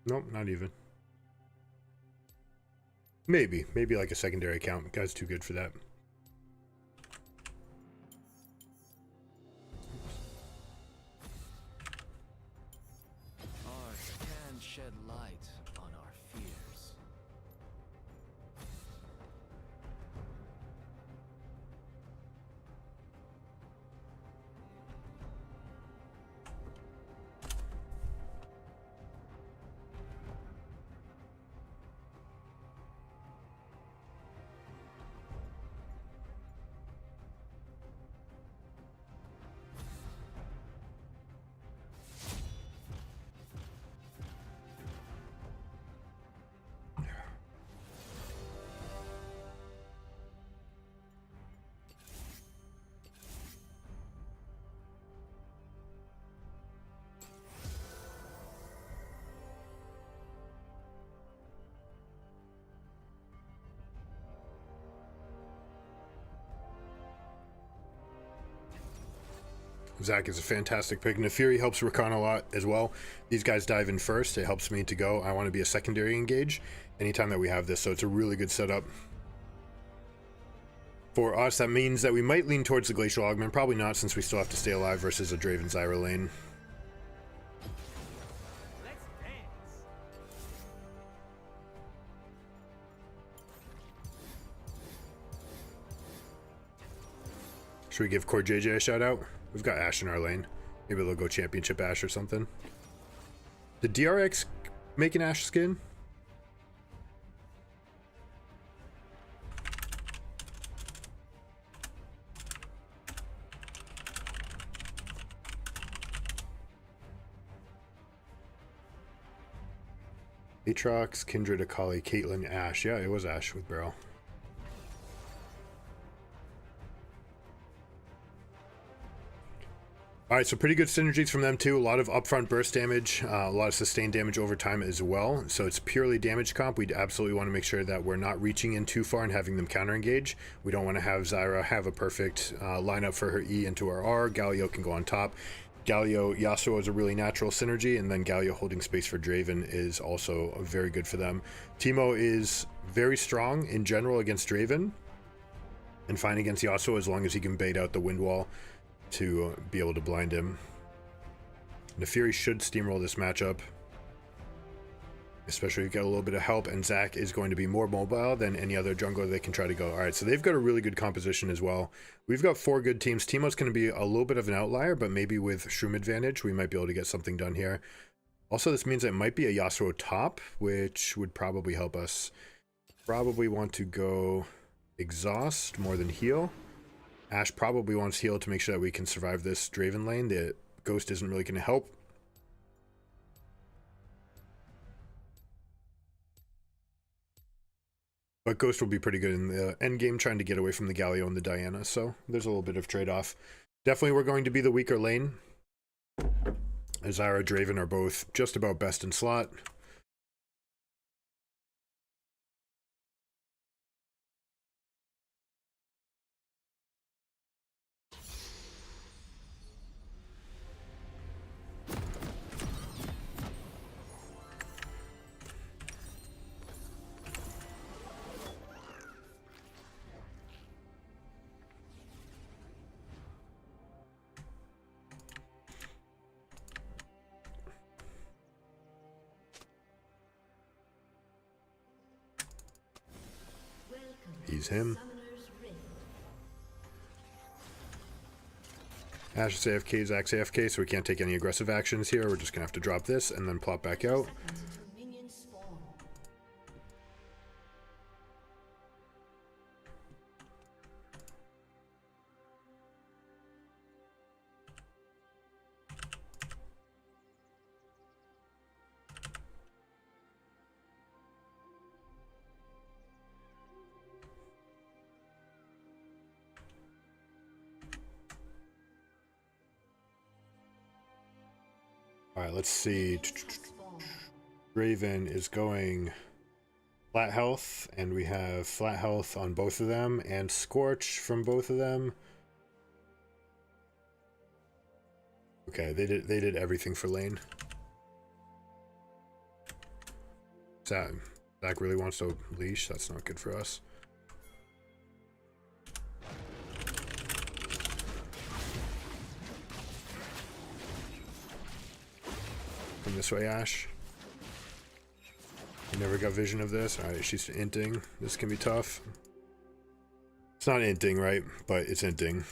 Nope, not even. Maybe like a secondary account. Guy's too good for that. Art can shed light on our fears. Zach is a fantastic pick. Nefiri helps Rakan a lot as well. These guys dive in first. It helps me to go. I want to be a secondary engage anytime that we have this, so it's a really good setup. For us, that means that we might lean towards the Glacial Augment. Probably not, since we still have to stay alive versus a Draven Zyra lane. Should we give Core JJ a shout out? We've got Ashe in our lane. Maybe they'll go Championship Ashe or something. Did DRX make an Ashe skin? Aatrox, Kindred, Akali, Caitlyn, Ashe. Yeah, it was Ashe with Beryl. Alright, so pretty good synergies from them too. A lot of upfront burst damage, a lot of sustained damage over time as well. So it's purely damage comp. We'd absolutely want to make sure that we're not reaching in too far and having them counter engage. We don't want to have Zyra have a perfect lineup for her E into our R. Galio can go on top. Galio Yasuo is a really natural synergy, and then Galio holding space for Draven is also very good for them. Teemo is very strong in general against Draven and fine against Yasuo as long as he can bait out the wind wall to be able to blind him. Nefiri should steamroll this matchup, especially if you get a little bit of help, and Zach is going to be more mobile than any other jungler they can try to go. All right, so they've got a really good composition as well. We've got 4 good teams. Teemo's going to be a little bit of an outlier, but maybe with Shroom advantage, we might be able to get something done here. Also, this means it might be a Yasuo top, which would probably help us. Probably want to go exhaust more than heal. Ashe probably wants heal to make sure that we can survive this Draven lane. The Ghost isn't really going to help. But Ghost will be pretty good in the end game, trying to get away from the Galio and the Diana, so there's a little bit of trade-off. Definitely we're going to be the weaker lane. Zyra, Draven are both just about best in slot. He's him. Ashe is AFK, Zach's AFK, so we can't take any aggressive actions here. We're just going to have to drop this and then plop back out. All right, let's see. Draven is going flat health, and we have flat health on both of them, and Scorch from both of them. Okay, they did everything for lane. Zach really wants to leash. That's not good for us. Come this way, Ashe. I never got vision of this. Alright, she's inting. This can be tough. It's not inting, right? But it's inting.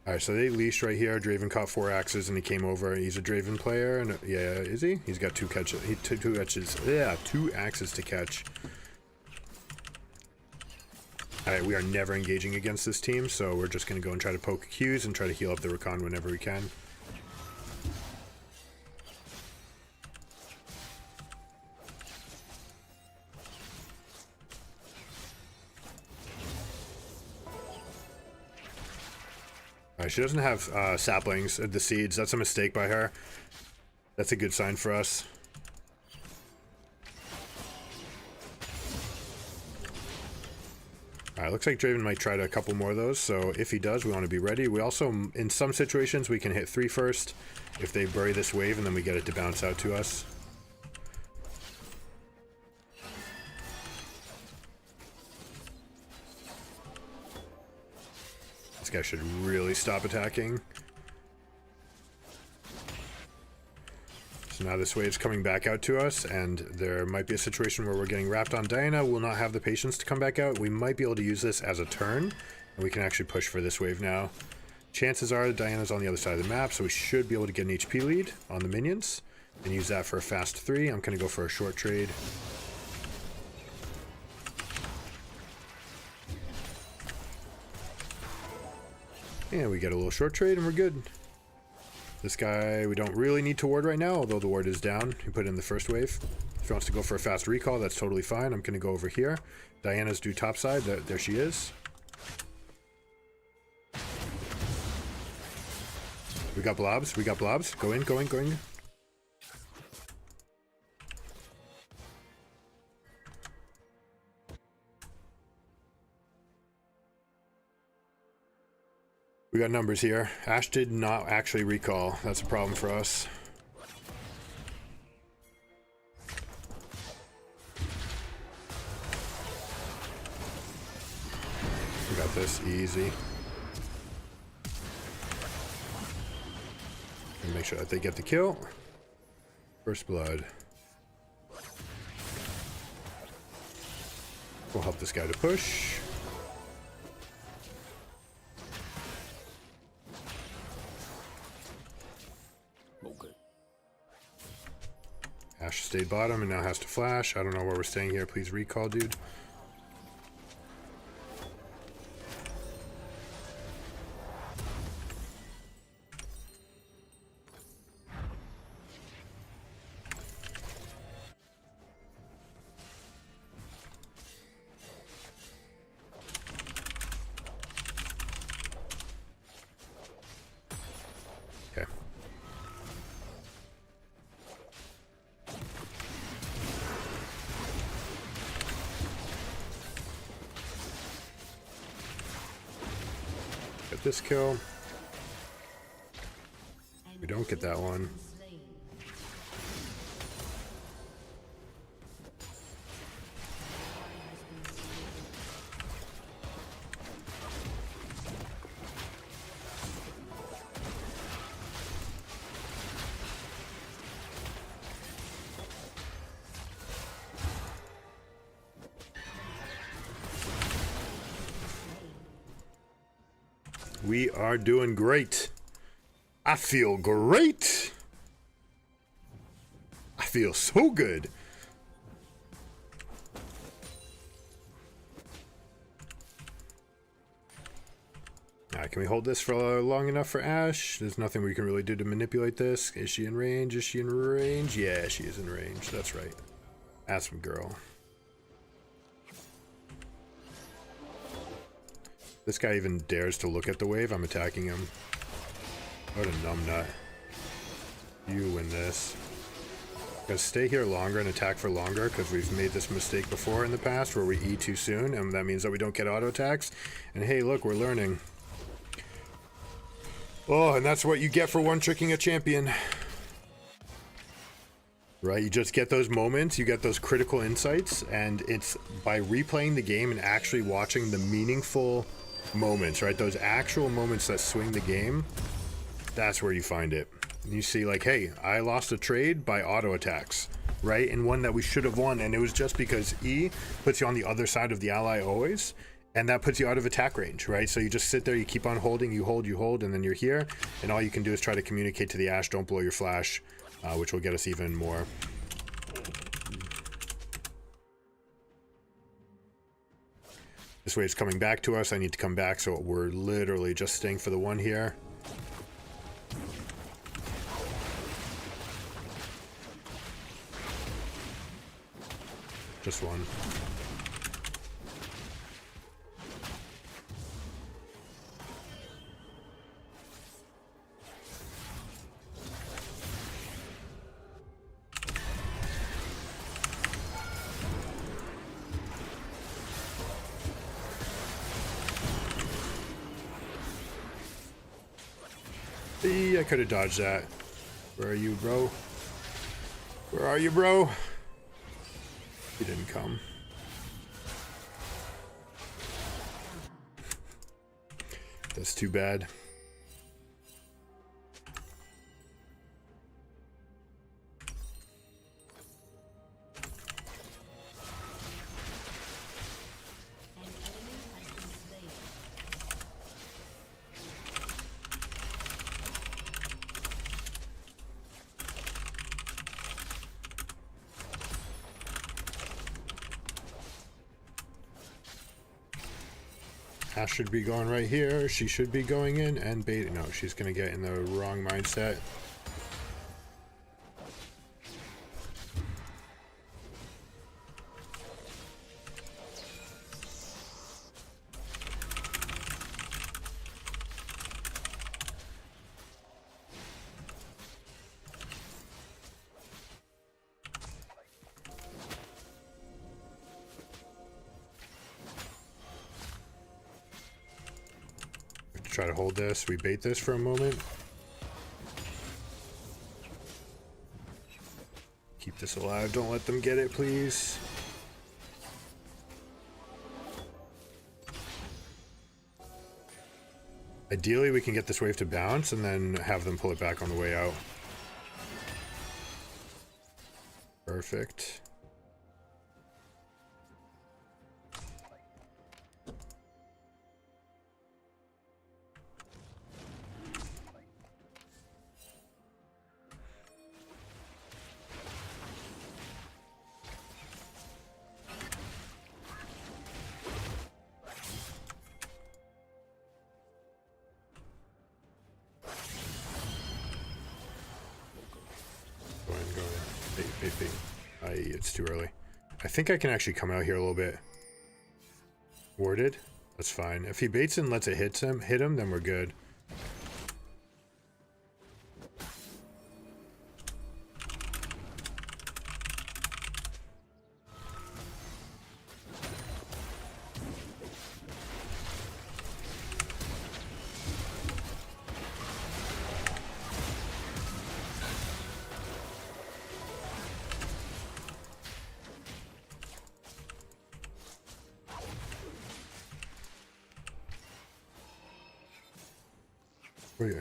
Alright, so they leashed right here. Draven caught 4 axes and he came over. He's a Draven player. And yeah, is he? He's got 2 catches. Two catches. Yeah, 2 axes to catch. Alright, we are never engaging against this team, so we're just going to go and try to poke Qs and try to heal up the Rakan whenever we can. She doesn't have saplings, the seeds. That's a mistake by her. That's a good sign for us. All right, looks like Draven might try to a couple more of those, so if he does, we want to be ready. We also, in some situations, we can hit 3 first if they bury this wave, and then we get it to bounce out to us. This guy should really stop attacking. So now this wave's coming back out to us, and there might be a situation where we're getting wrapped on Diana. We'll not have the patience to come back out. We might be able to use this as a turn, and we can actually push for this wave now. Chances are Diana's on the other side of the map, so we should be able to get an HP lead on the minions and use that for a fast 3. I'm going to go for a short trade. And we get a little short trade and we're good. This guy, we don't really need to ward right now, although the ward is down. He put in the first wave. If he wants to go for a fast recall, that's totally fine. I'm going to go over here. Diana's due topside. There she is. We got blobs. We got blobs. Go in, go in, go in. We got numbers here. Ashe did not actually recall. That's a problem for us. We got this easy. And make sure that they get the kill. First blood. We'll help this guy to push. Ashe stayed bottom and now has to flash. I don't know where we're staying here. Please recall, dude. Okay. Get this kill. We don't get that one. We are doing great. I feel great. I feel so good. Alright, can we hold this for long enough for Ashe? There's nothing we can really do to manipulate this. Is she in range? Is she in range? Yeah, she is in range. That's right. Awesome girl. This guy even dares to look at the wave. I'm attacking him. What a numbnut. You win this. Gotta stay here longer and attack for longer because we've made this mistake before in the past where we E too soon, and that means that we don't get auto attacks. And hey, look, we're learning. Oh, and that's what you get for one-tricking a champion. Right, you just get those moments, you get those critical insights, and it's by replaying the game and actually watching the meaningful moments, right? Those actual moments that swing the game, that's where you find it. You see like, hey, I lost a trade by auto attacks, right? And one that we should have won, and it was just because E puts you on the other side of the ally always, and that puts you out of attack range, right? So you just sit there, you keep on holding, you hold, and then you're here, and all you can do is try to communicate to the Ashe, don't blow your flash, which will get us even more. This wave's coming back to us. I need to come back, so we're literally just staying for the one here. Just one. I could have dodged that. Where are you, bro? Where are you, bro? He didn't come. That's too bad. Ash should be going right here. She should be going in and bait. No, she's gonna get in the wrong mindset. Try to hold this. We bait this for a moment. Keep this alive. Don't let them get it, please. Ideally, we can get this wave to bounce and then have them pull it back on the way out. Perfect. It's too early. I think I can actually come out here a little bit. Warded? That's fine. If he baits and lets it hit him, then we're good.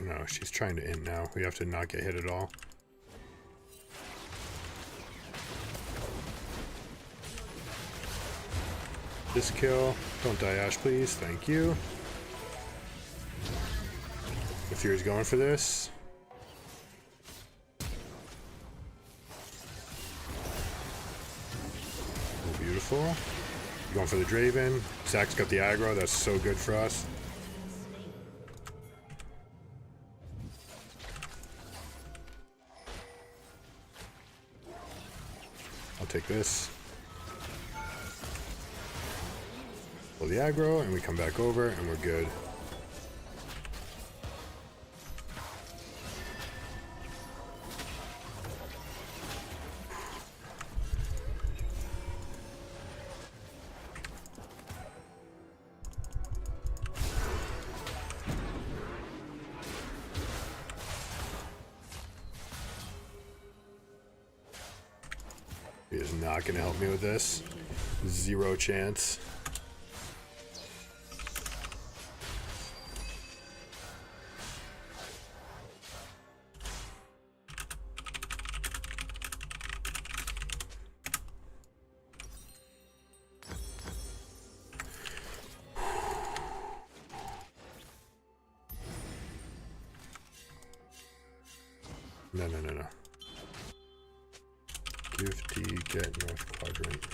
No, she's trying to int now. We have to not get hit at all. This kill. Don't die, Ash, please. Thank you. The Fury's going for this. Oh, beautiful. Going for the Draven. Zach's got the aggro. That's so good for us. Take this. Pull the aggro, and we come back over, and we're good. He is not going to help me with this. Zero chance. No. Give T, get north quadrant.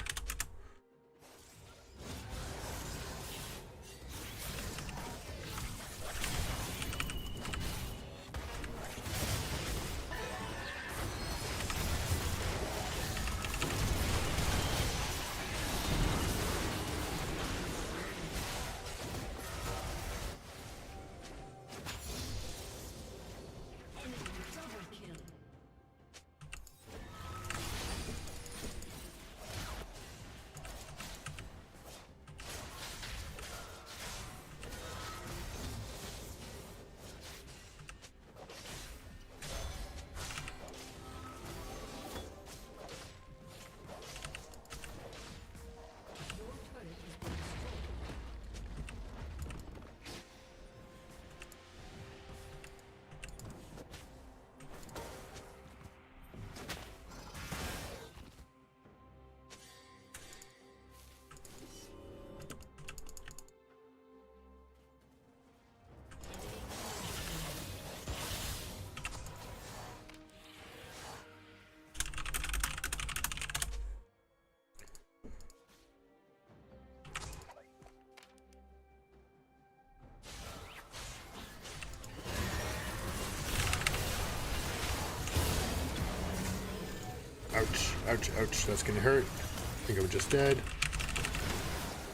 Ouch, ouch, ouch. That's gonna hurt. I think I'm just dead.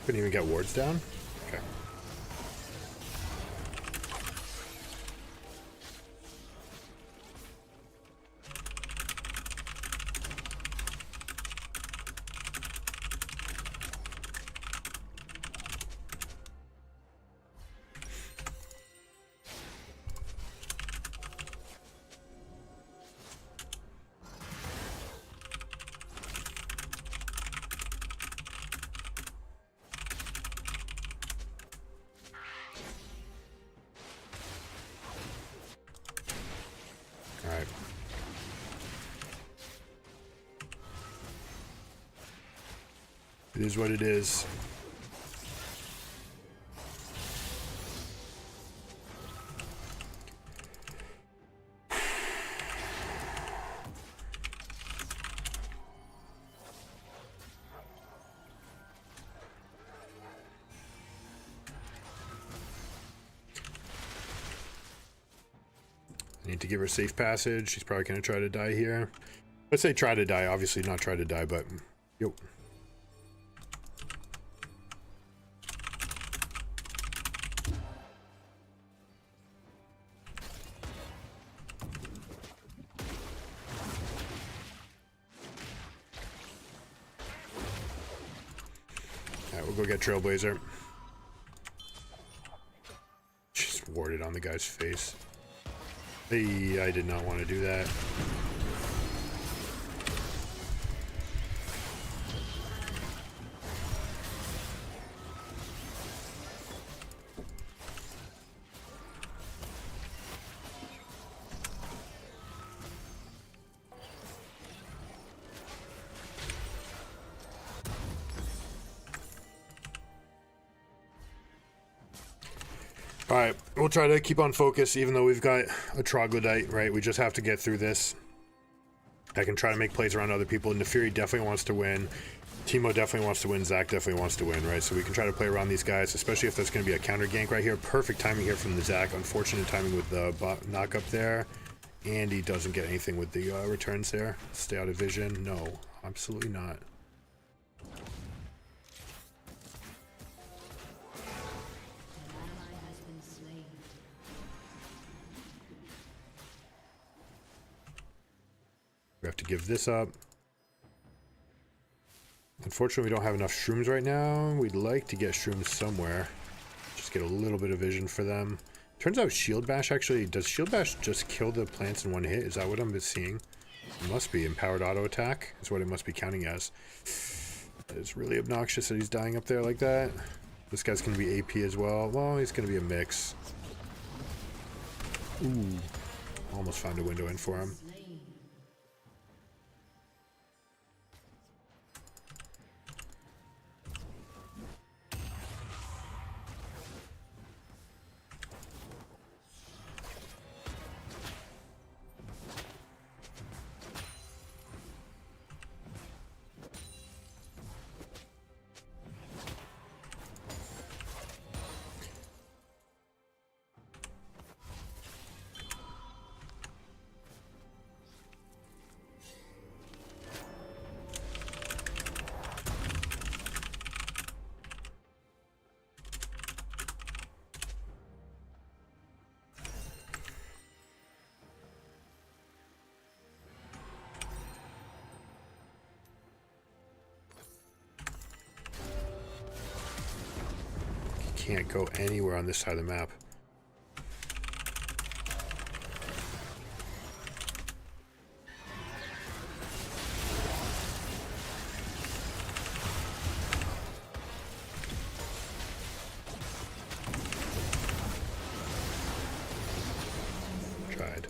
Couldn't even get wards down. Okay. Alright. It is what it is. I need to give her safe passage. She's probably going to try to die here. Let's say try to die. Obviously not try to die, but... Yo. Alright, we'll go get Trailblazer. Just warded on the guy's face. Hey, I did not want to do that. Alright, we'll try to keep on focus even though we've got a troglodyte, right? We just have to get through this. I can try to make plays around other people. Nefiri definitely wants to win. Timo definitely wants to win. Zach definitely wants to win, right? So we can try to play around these guys, especially if there's going to be a counter gank right here. Perfect timing here from the Zach. Unfortunate timing with the knock up there. And he doesn't get anything with the returns there. Stay out of vision. No, absolutely not. We have to give this up. Unfortunately, we don't have enough shrooms right now. We'd like to get shrooms somewhere. Just get a little bit of vision for them. Turns out Shield Bash actually... Does Shield Bash just kill the plants in one hit? Is that what I'm seeing? It must be. Empowered auto attack is what it must be counting as. It's really obnoxious that he's dying up there like that. This guy's going to be AP as well. Well, he's going to be a mix. Ooh. Almost found a window in for him. Can't go anywhere on this side of the map. Tried.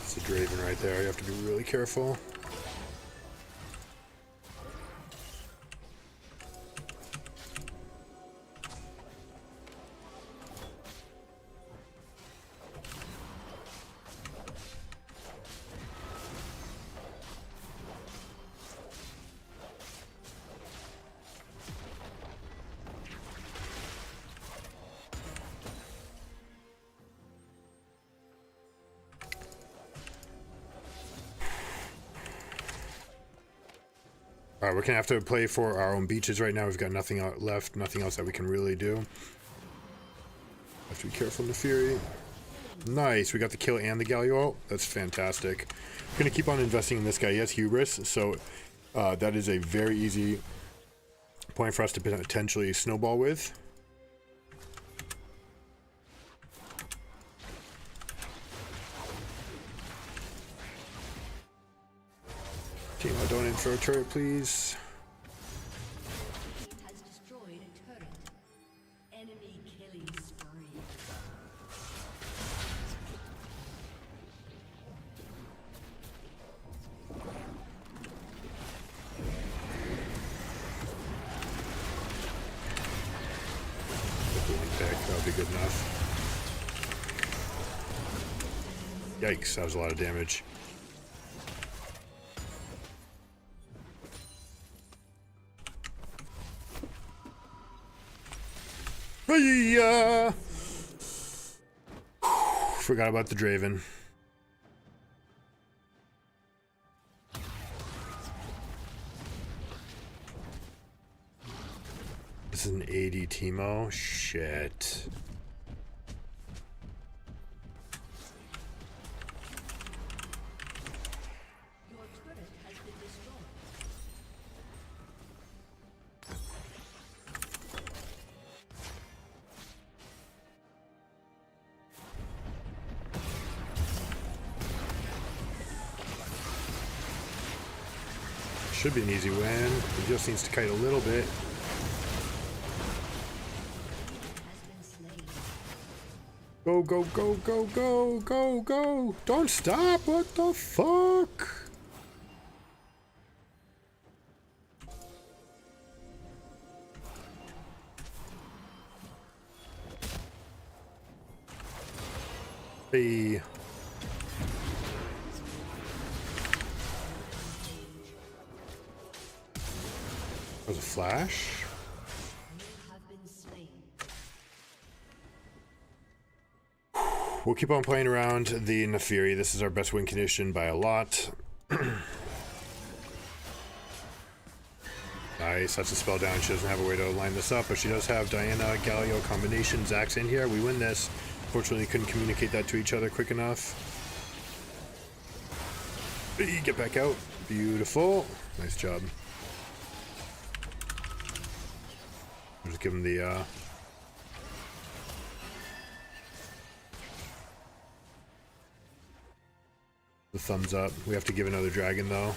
It's a Draven right there. You have to be really careful. All right, we're gonna have to play for our own beaches right now. We've got nothing left, nothing else that we can really do. Have to be careful in the Fury. Nice, we got the kill and the Galio. That's fantastic. We're gonna keep on investing in this guy. He has hubris, so that is a very easy point for us to potentially snowball with. Team, don't intro turret, please. Has destroyed a turret. Enemy killing spree. That'll be good enough. Yikes, that was a lot of damage. Hiya! Forgot about the Draven. This is an AD Teemo? Shit. Your turret has been destroyed. Should be an easy win. He just needs to kite a little bit. Has been slain. Go, go, go, go, go, go, go! Don't stop! What the fuck? Hey. That was a flash? You have been slain. We'll keep on playing around the Nefiri. This is our best win condition by a lot. Nice, that's a spell down. She doesn't have a way to line this up, but she does have Diana, Galio combination. Zack's in here. We win this. Fortunately, couldn't communicate that to each other quick enough. Hey, get back out. Beautiful. Nice job. Just give him the thumbs up. We have to give another dragon though.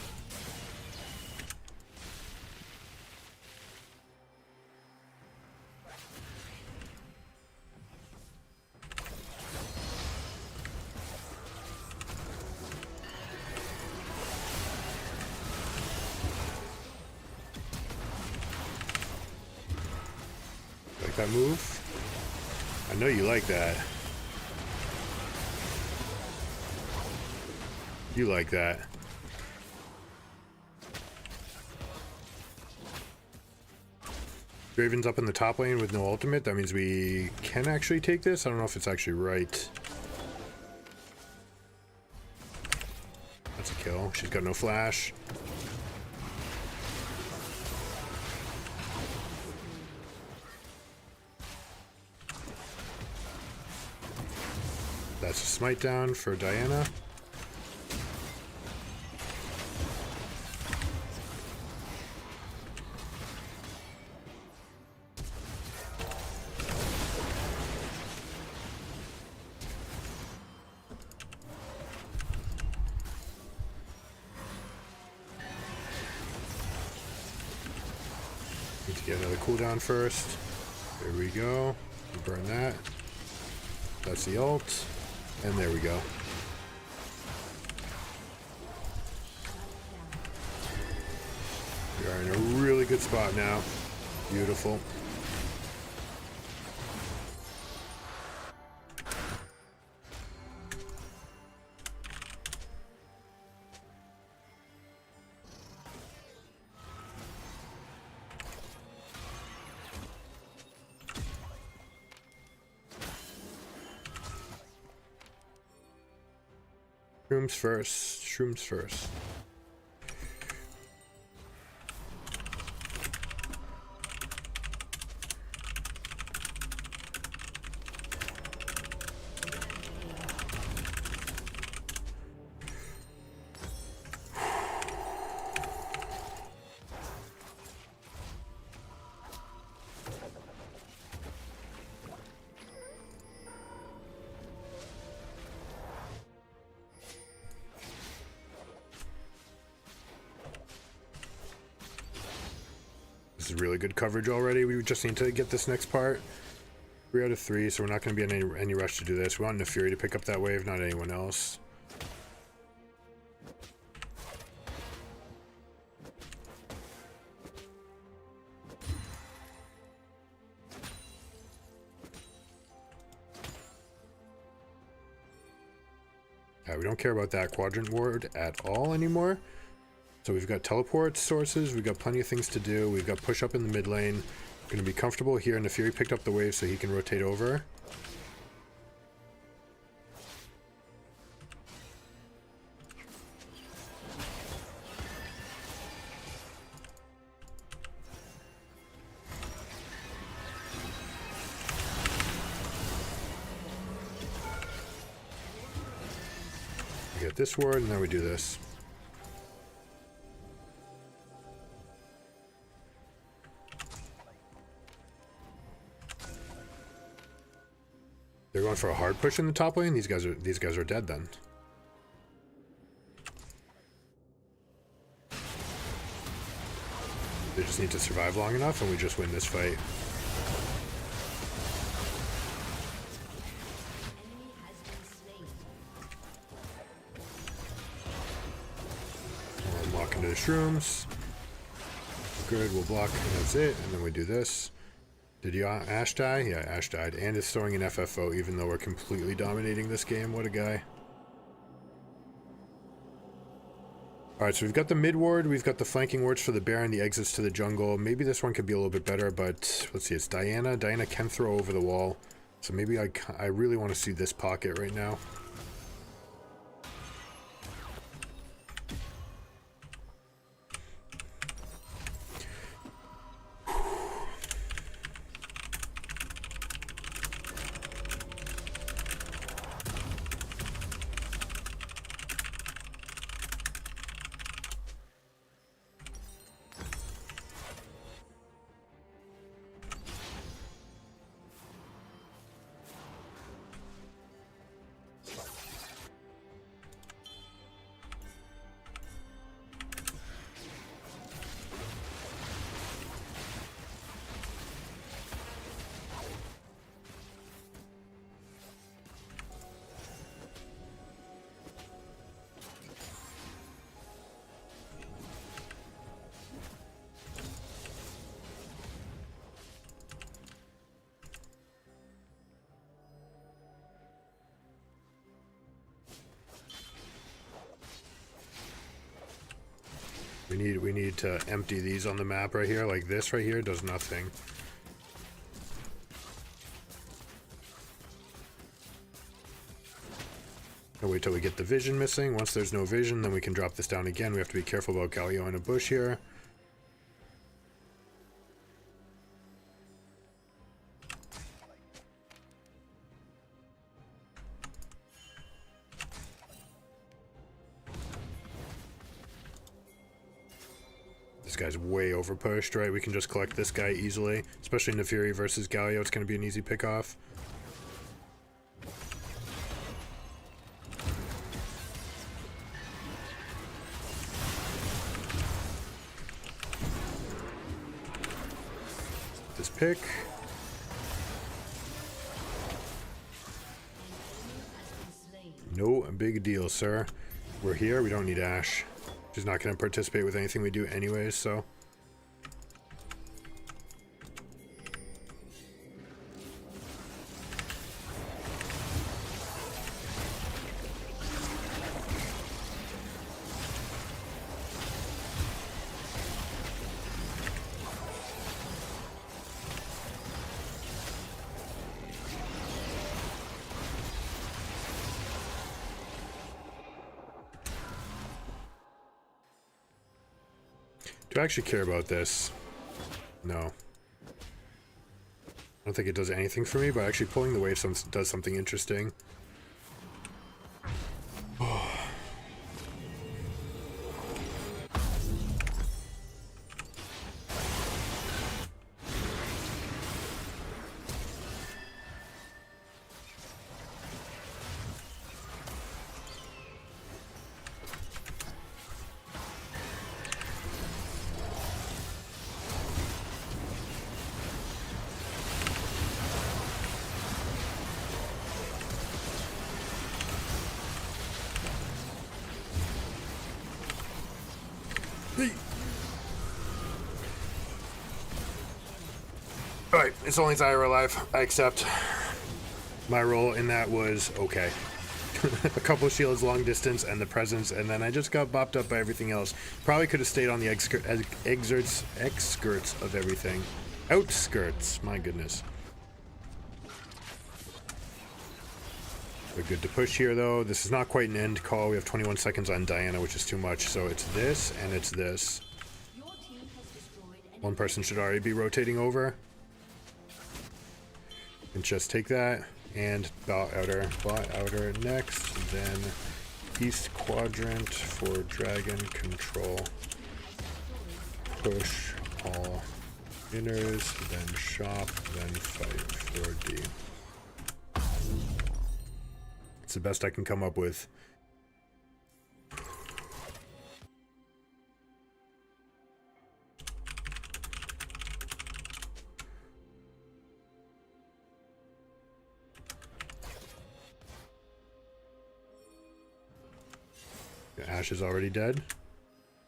Like that move? I know you like that. You like that. Draven's up in the top lane with no ultimate. That means we can actually take this. I don't know if it's actually right. That's a kill. She's got no flash. That's a smite down for Diana. Need to get another cooldown first. There we go. Burn that. That's the ult. And there we go. We are in a really good spot now. Beautiful. Shrooms first. Shrooms first. is really good coverage already. We just need to get this next part. 3 out of 3, so we're not going to be in any rush to do this. We want Nefiri to pick up that wave, not anyone else. We don't care about that quadrant ward at all anymore. So we've got teleport sources, we've got plenty of things to do, we've got push up in the mid lane. We're going to be comfortable here, and Nefiri picked up the wave so he can rotate over. We get this ward, and then we do this. They're going for a hard push in the top lane. These guys are dead then. They just need to survive long enough, and we just win this fight. We'll walk into the shrooms. Good, we'll block, and that's it. And then we do this. Did you Ash die? Yeah, Ash died. And is throwing an FFO even though we're completely dominating this game. What a guy. Alright, so we've got the mid ward, we've got the flanking wards for the Baron, the exits to the jungle. Maybe this one could be a little bit better, but let's see, it's Diana. Diana can throw over the wall. So maybe I really want to see this pocket right now. We need to empty these on the map right here. Like this right here does nothing. And wait till we get the vision missing. Once there's no vision, then we can drop this down again. We have to be careful about Galio in a bush here. This guy's way over pushed, right? We can just collect this guy easily, especially Nefiri versus Galio. It's going to be an easy pick off. This pick. No big deal, sir. We're here. We don't need Ash. She's not going to participate with anything we do anyways, so. Do I actually care about this? No. I don't think it does anything for me, but actually pulling the wave does something interesting. Alright, it's only Zyra alive. I accept. My role in that was okay. A couple shields long distance and the presence, and then I just got bopped up by everything else. Probably could have stayed on the outskirts of everything. Outskirts, my goodness. We're good to push here though. This is not quite an end call. We have 21 seconds on Diana, which is too much. So it's this and it's this. One person should already be rotating over. And just take that and bot outer next. Then east quadrant for dragon control. Push all inners, then shop, then fight 4D. It's the best I can come up with. Ashe is already dead.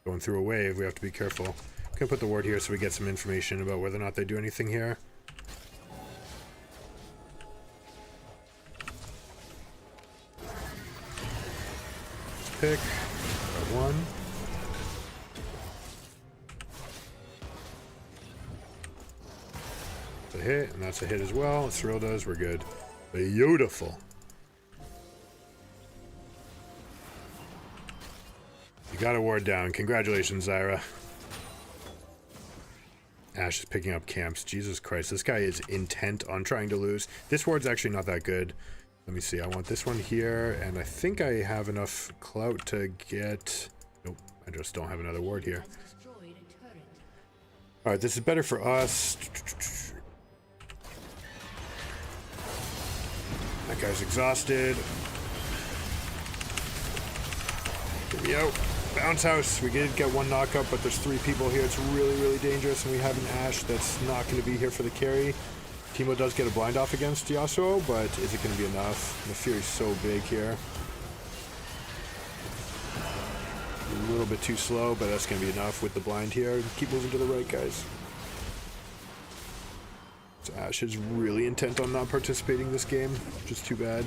Going through a wave, we have to be careful. I'm gonna put the ward here so we get some information about whether or not they do anything here. Pick. Got one. It's a hit, and that's a hit as well. Cyril does, we're good. Beautiful. You got a ward down. Congratulations, Zyra. Ashe is picking up camps. Jesus Christ, this guy is intent on trying to lose. This ward's actually not that good. Let me see. I want this one here, and I think I have enough clout to get... Nope, I just don't have another ward here. Alright, this is better for us. That guy's exhausted. Get me out. Bounce house. We did get one knock up, but there's 3 people here. It's really, really dangerous, and we have an Ashe that's not going to be here for the carry. Teemo does get a blind off against Yasuo, but is it going to be enough? The Fury's so big here. A little bit too slow, but that's going to be enough with the blind here. Keep moving to the right, guys. So Ashe is really intent on not participating this game, which is too bad.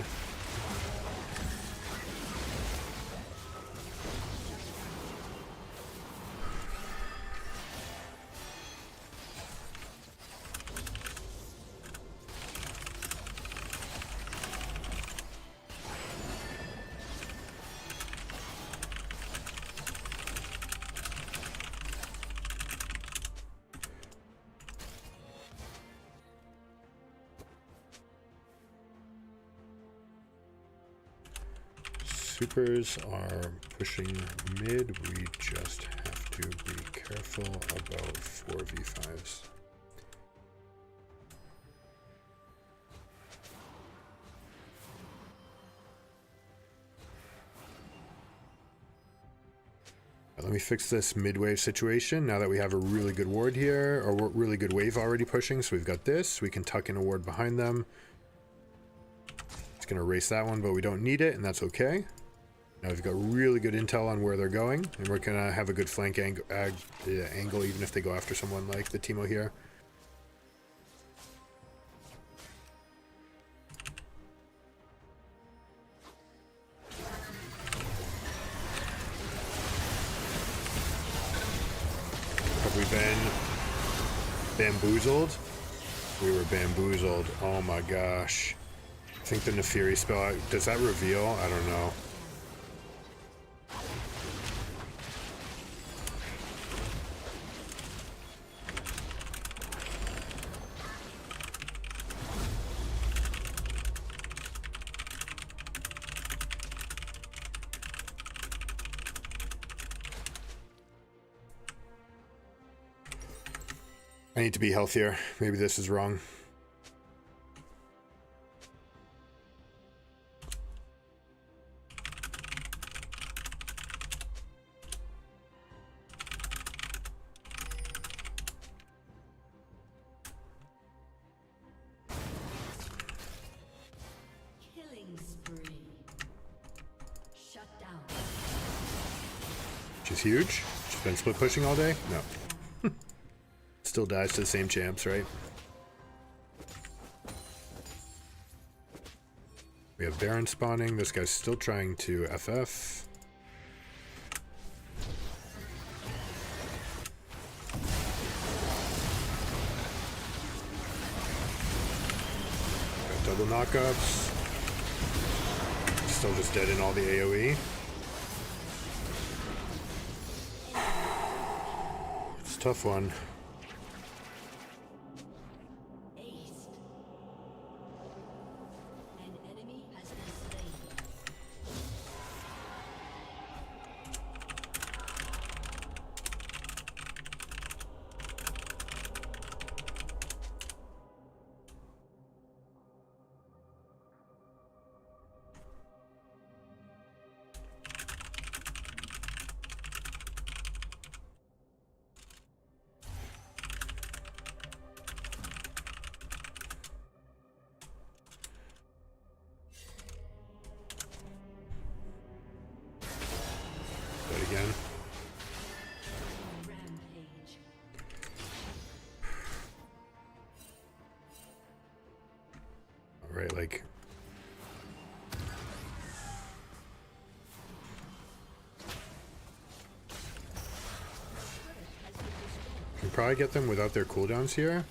Supers are pushing mid. We just have to be careful about 4v5s. Let me fix this mid-wave situation now that we have a really good ward here, or really good wave already pushing. So we've got this. We can tuck in a ward behind them. It's going to erase that one, but we don't need it, and that's okay. Now we've got really good intel on where they're going, and we're going to have a good flank angle even if they go after someone like the Teemo here. Have we been bamboozled? We were bamboozled. Oh my gosh. I think the Nefiri spell, does that reveal? I don't know. I need to be healthier. Maybe this is wrong. Killing spree. Shut down. Which is huge. She's been split pushing all day? No. Still dies to the same champs, right? We have Baron spawning. This guy's still trying to FF. Got double knockups. Still just dead in all the AoE. It's a tough one. Again. All right, like can probably get them without their cooldowns here.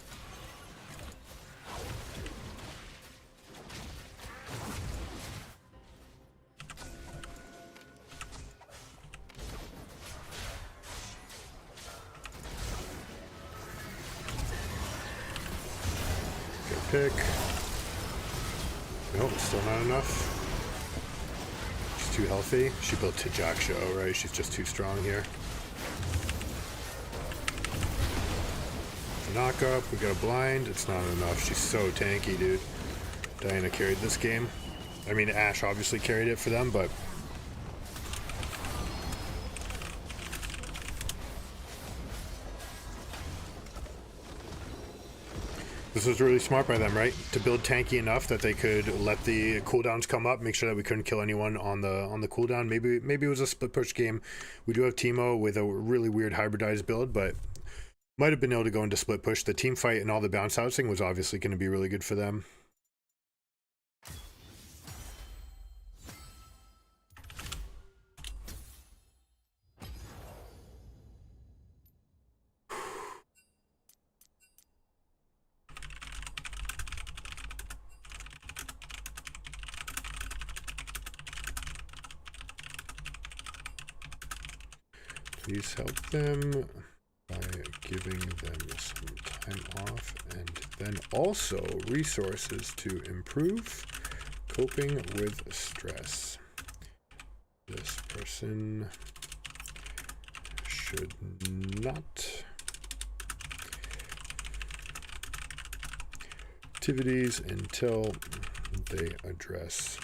Pick. Nope, still not enough. She's too healthy. She built Tijaksha, right? She's just too strong here. Knock up, we got a blind. It's not enough. She's so tanky, dude. Diana carried this game. I mean, Ashe obviously carried it for them, but this was really smart by them, right? To build tanky enough that they could let the cooldowns come up, make sure that we couldn't kill anyone on the cooldown. Maybe it was a split push game. We do have Teemo with a really weird hybridized build, but might have been able to go into split push. The team fight and all the bounce housing was obviously going to be really good for them. Please help them by giving them some time off and then also resources to improve coping with stress. This person should not activities until they address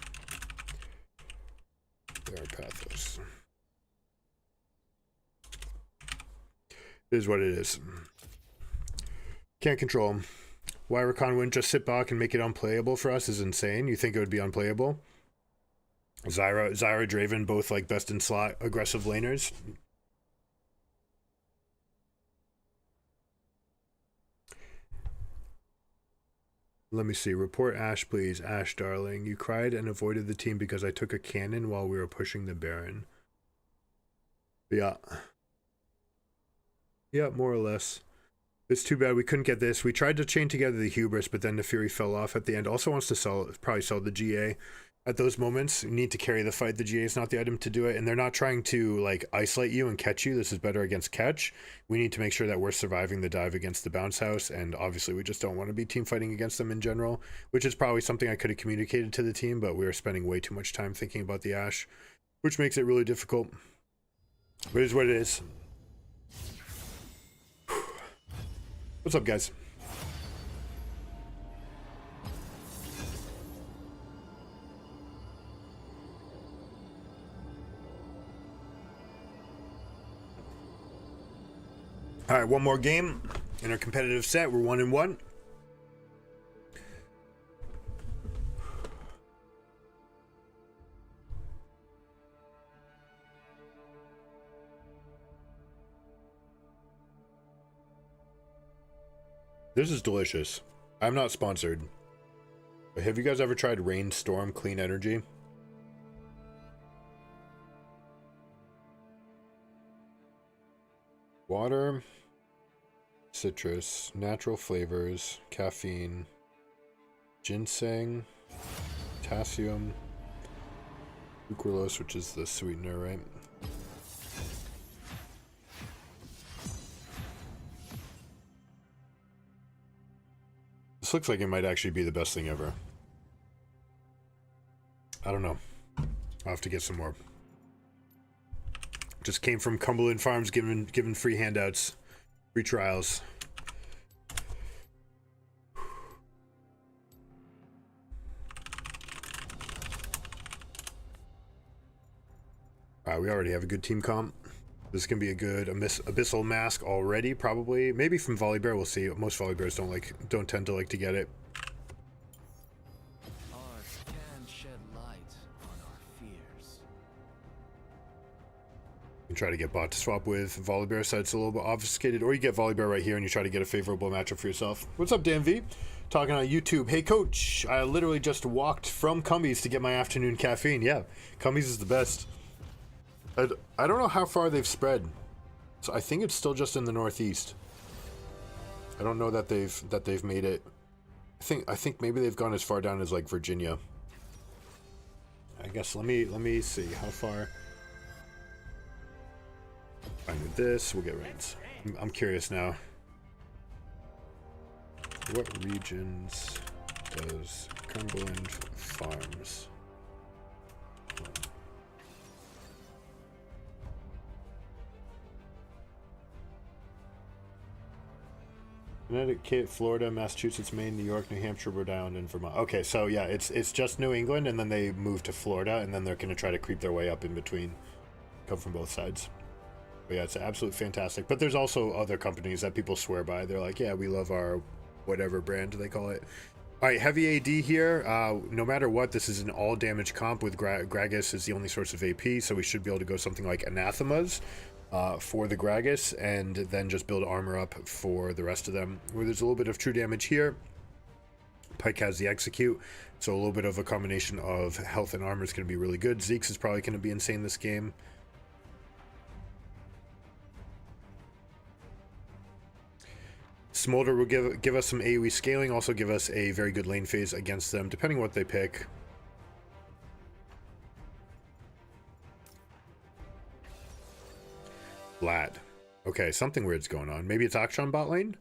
their pathos. It is what it is. Can't control him. Why Rakan wouldn't just sit back and make it unplayable for us is insane. You think it would be unplayable? Zyra, Draven, both like best in slot aggressive laners. Let me see. Report Ashe, please. Ashe, darling. You cried and avoided the team because I took a cannon while we were pushing the Baron. Yeah. Yeah, more or less. It's too bad we couldn't get this. We tried to chain together the Hubris, but then the Fury fell off at the end. Also wants to probably sell the GA. At those moments, you need to carry the fight. The GA is not the item to do it, and they're not trying to like isolate you and catch you. This is better against catch. We need to make sure that we're surviving the dive against the bounce house, and obviously we just don't want to be team fighting against them in general, which is probably something I could have communicated to the team, but we were spending way too much time thinking about the Ashe, which makes it really difficult. But it is what it is. What's up, guys? All right, one more game in our competitive set. We're 1-1. This is delicious. I'm not sponsored. Have you guys ever tried Rainstorm Clean Energy? Water, citrus, natural flavors, caffeine, ginseng, potassium, sucralose, which is the sweetener, right? This looks like it might actually be the best thing ever. I don't know. I'll have to get some more. Just came from Cumberland Farms giving free handouts, free trials. Alright, we already have a good team comp. This is gonna be a good abyssal mask already, probably. Maybe from Volibear, we'll see. Most Volibears don't tend to like to get it. Art can shed light on our fears. You can try to get bot to swap with Volibear, so it's a little bit obfuscated, or you get Volibear right here and you try to get a favorable matchup for yourself. What's up, Dan V? Talking on YouTube. Hey, coach, I literally just walked from Cumbies to get my afternoon caffeine. Yeah, Cumbies is the best. I don't know how far they've spread, so I think it's still just in the Northeast. I don't know that they've made it. I think maybe they've gone as far down as like Virginia. I guess let me see how far. Find this. We'll get rains. I'm curious now. What regions does Cumberland Farms? Connecticut, Florida, Massachusetts, Maine, New York, New Hampshire, Rhode Island, and Vermont. Okay, so yeah, it's just New England, and then they move to Florida, and then they're going to try to creep their way up in between. Come from both sides. But yeah, it's absolutely fantastic. But there's also other companies that people swear by. They're like, yeah, we love our whatever brand they call it. All right, heavy AD here. No matter what, this is an all damage comp with Gragas is the only source of AP, so we should be able to go something like Anathemas. For the Gragas, and then just build armor up for the rest of them. Where there's a little bit of true damage here. Pike has the execute, so a little bit of a combination of health and armor is going to be really good. Zeke's is probably going to be insane this game. Smolder will give us some AoE scaling, also give us a very good lane phase against them, depending on what they pick. Vlad. Okay, something weird's going on. Maybe it's Akshan bot lane?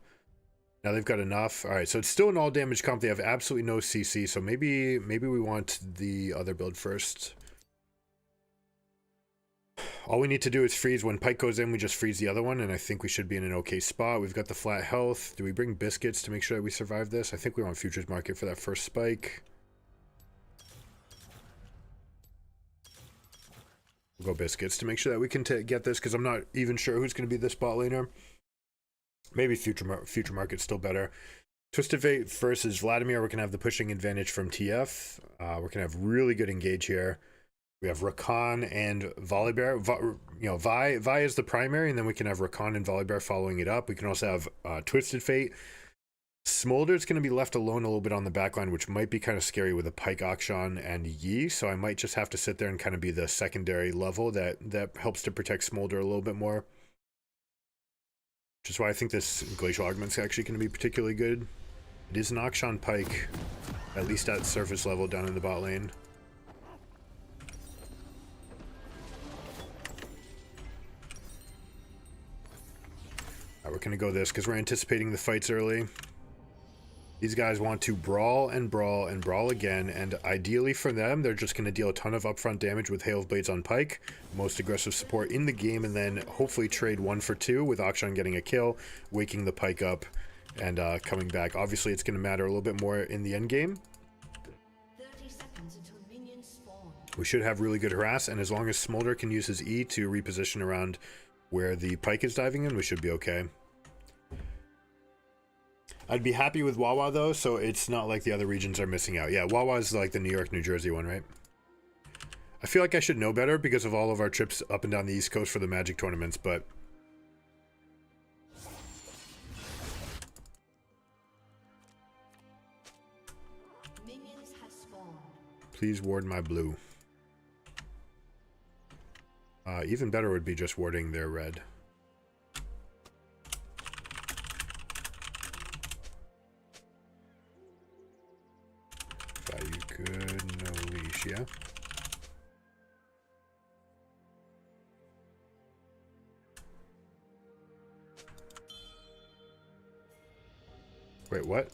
Now they've got enough. Alright, so it's still an all damage comp. They have absolutely no CC, so maybe we want the other build first. All we need to do is freeze. When Pike goes in, we just freeze the other one, and I think we should be in an okay spot. We've got the flat health. Do we bring biscuits to make sure that we survive this? I think we want futures market for that first spike. We'll go biscuits to make sure that we can get this, because I'm not even sure who's going to be this bot laner. Maybe future market's still better. Twisted Fate versus Vladimir. We're going to have the pushing advantage from TF. We're going to have really good engage here. We have Rakan and Volibear. Vi is the primary, and then we can have Rakan and Volibear following it up. We can also have Twisted Fate. Smolder's going to be left alone a little bit on the backline, which might be kind of scary with a Pike, Akshan, and Yi. So I might just have to sit there and kind of be the secondary level that helps to protect Smolder a little bit more. Which is why I think this Glacial Augment's actually going to be particularly good. It is an Akshan Pike, at least at surface level down in the bot lane. Alright, we're going to go this because we're anticipating the fights early. These guys want to brawl and brawl and brawl again, and ideally for them, they're just going to deal a ton of upfront damage with Hail of Blades on Pike, most aggressive support in the game, and then hopefully trade 1 for 2 with Akshan getting a kill, waking the Pike up, and coming back. Obviously, it's going to matter a little bit more in the end game. 30 seconds until minions spawn. We should have really good harass, and as long as Smolder can use his E to reposition around where the Pike is diving in, we should be okay. I'd be happy with Wawa though, so it's not like the other regions are missing out. Yeah, Wawa is like the New York, New Jersey one, right? I feel like I should know better because of all of our trips up and down the East Coast for the Magic tournaments, but... Minions please ward my blue. Even better would be just warding their red. You could, no leash, yeah? Wait, what?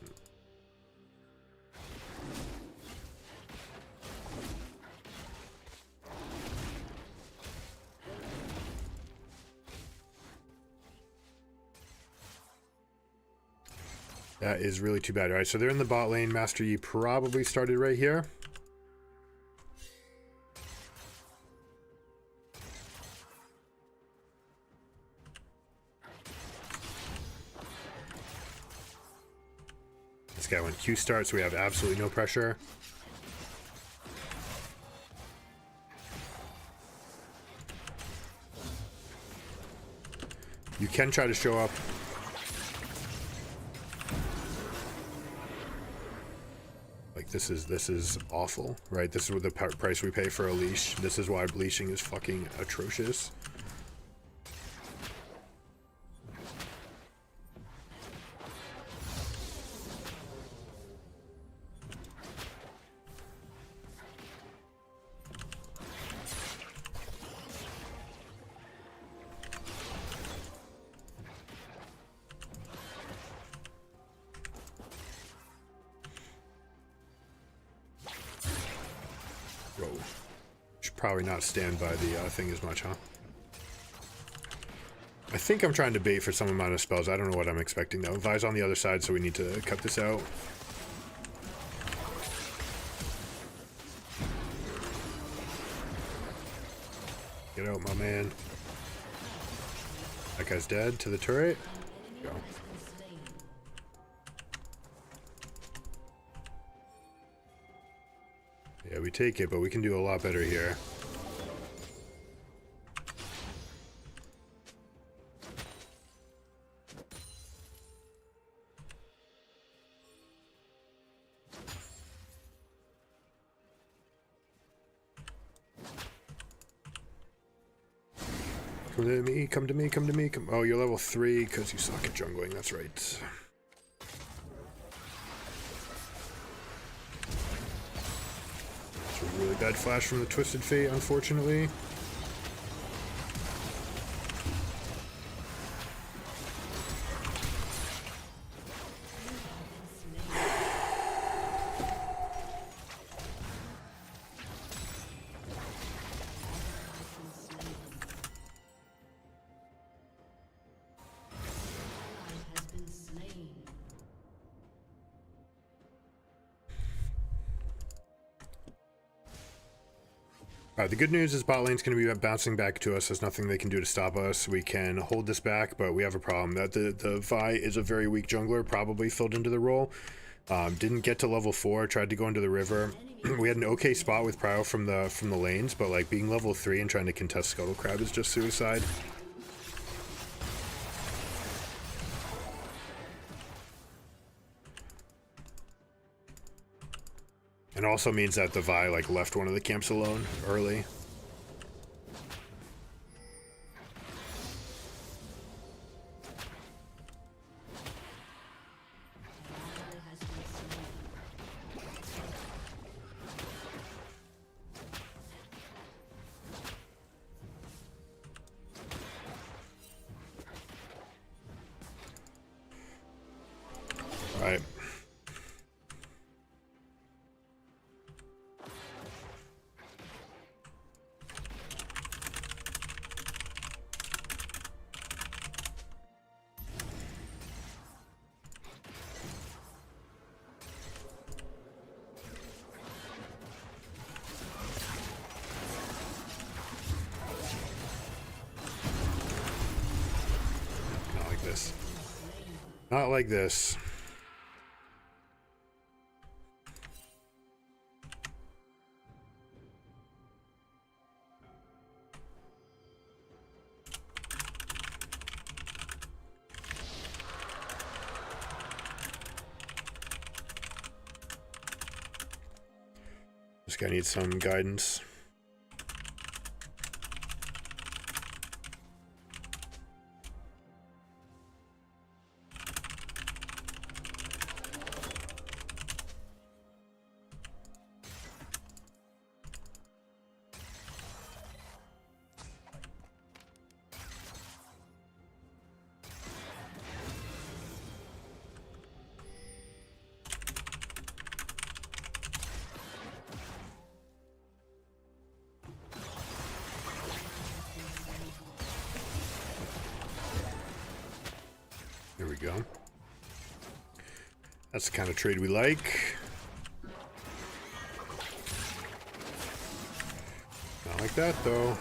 That is really too bad. All right, so they're in the bot lane. Master Yi probably started right here. This guy went Q start, so we have absolutely no pressure. You can try to show up. Like this is awful, right? This is what the price we pay for a leash. This is why leashing is fucking atrocious. Whoa. Should probably not stand by the thing as much, huh? I think I'm trying to bait for some amount of spells. I don't know what I'm expecting though. Vi's on the other side, so we need to cut this out. Get out, my man. That guy's dead. To the turret. Go. Yeah, we take it, but we can do a lot better here. Come to me, come to me, come to me. Come. Oh, you're level 3 because you suck at jungling. That's right. It's a really bad flash from the Twisted Fate, unfortunately. Alright, the good news is bot lane's going to be bouncing back to us. There's nothing they can do to stop us. We can hold this back, but we have a problem. That the Vi is a very weak jungler, probably filled into the role. Didn't get to level 4, tried to go into the river. We had an okay spot with Prio from the lanes, but like being level 3 and trying to contest Scuttle Crab is just suicide. And also means that the Vi like left one of the camps alone early. All right. Not like this. Not like this. This guy needs some guidance. There we go. That's the kind of trade we like. Not like that, though.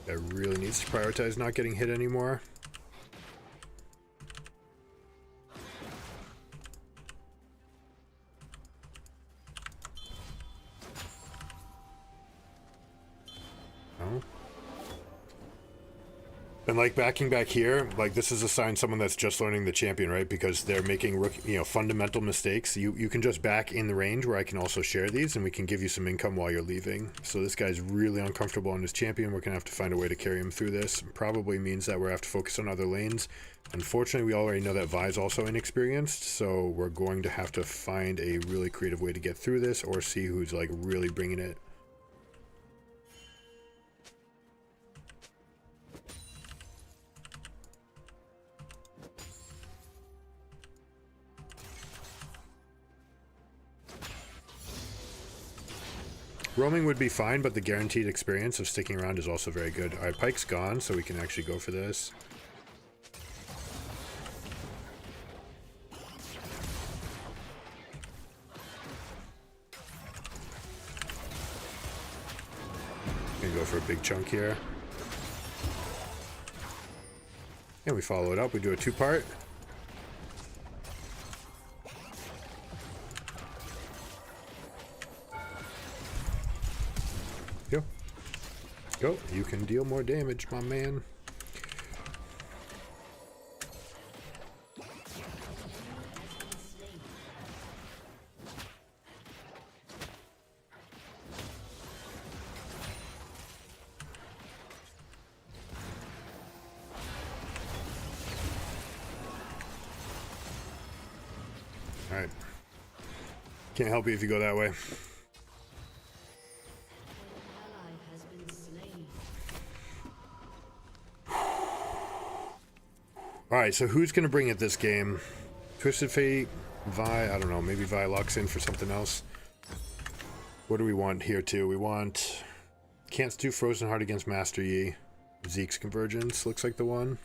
That really needs to prioritize not getting hit anymore. No. And like backing back here, like this is a sign someone that's just learning the champion, right? Because they're making, fundamental mistakes. You can just back in the range where I can also share these and we can give you some income while you're leaving. So this guy's really uncomfortable on his champion. We're going to have to find a way to carry him through this. Probably means that we're going to have to focus on other lanes. Unfortunately, we already know that Vi's also inexperienced, so we're going to have to find a really creative way to get through this or see who's like really bringing it. Roaming would be fine, but the guaranteed experience of sticking around is also very good. Alright, Pike's gone, so we can actually go for this. Gonna go for a big chunk here. And we follow it up. We do a two-part. Go. You can deal more damage, my man. Alright. Can't help you if you go that way. Alright, so who's going to bring it this game? Twisted Fate, Vi, I don't know, maybe Vi locks in for something else. What do we want here too? We want... Can't do Frozen Heart against Master Yi. Zeke's Convergence looks like the one.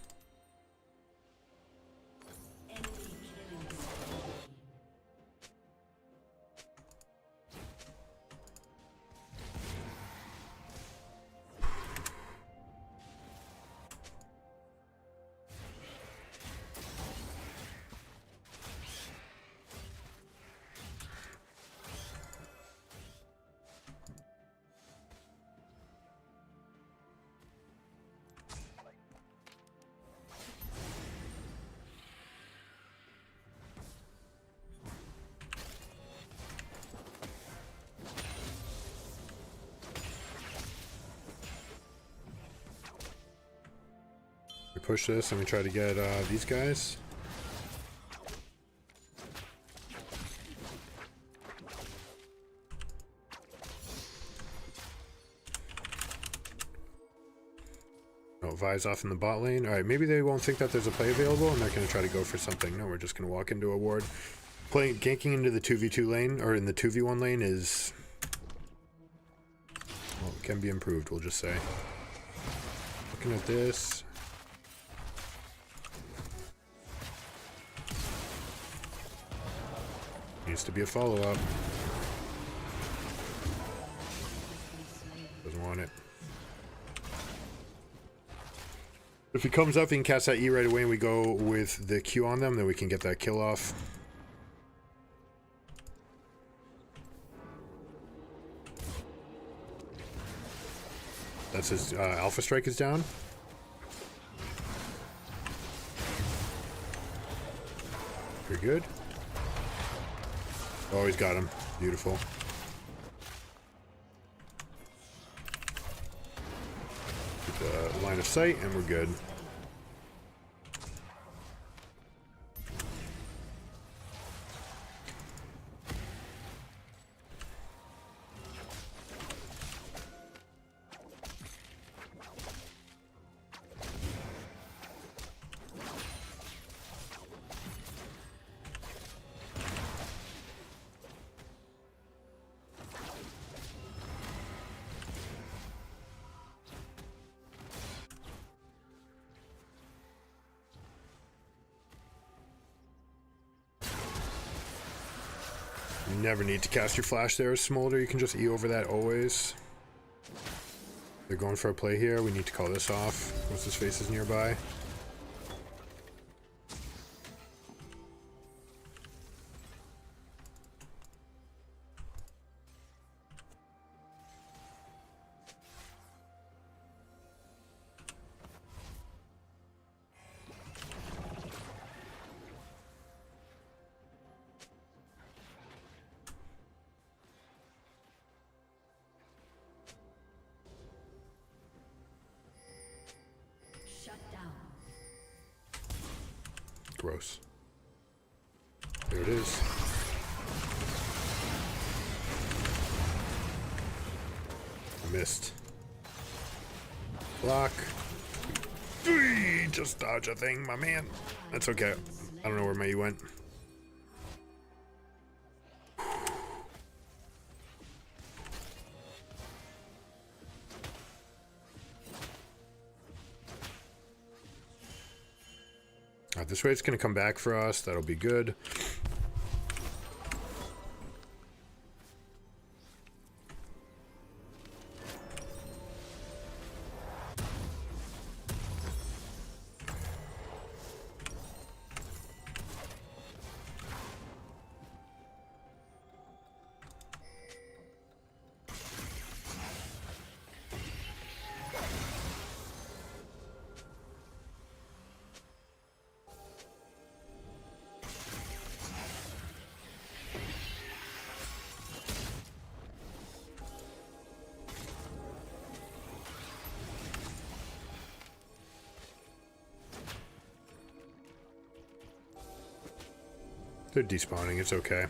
We push this and we try to get these guys. Oh, Vi's off in the bot lane. Alright, maybe they won't think that there's a play available and they're going to try to go for something. No, we're just going to walk into a ward. Ganking into the 2v2 lane, or in the 2v1 lane is... Well, it can be improved, we'll just say. Looking at this... Needs to be a follow-up. Doesn't want it. If he comes up, he can cast that E right away and we go with the Q on them, then we can get that kill off. That's his Alpha Strike is down. Very good. Oh, he's got him. Beautiful. Get the line of sight, and we're good. You never need to cast your flash there, Smolder. You can just E over that always. They're going for a play here. We need to call this off. What's his face is nearby. Gross. There it is. I missed. Block. Just dodge a thing, my man. That's okay. I don't know where my E went. This way it's going to come back for us. That'll be good. They're despawning, it's okay.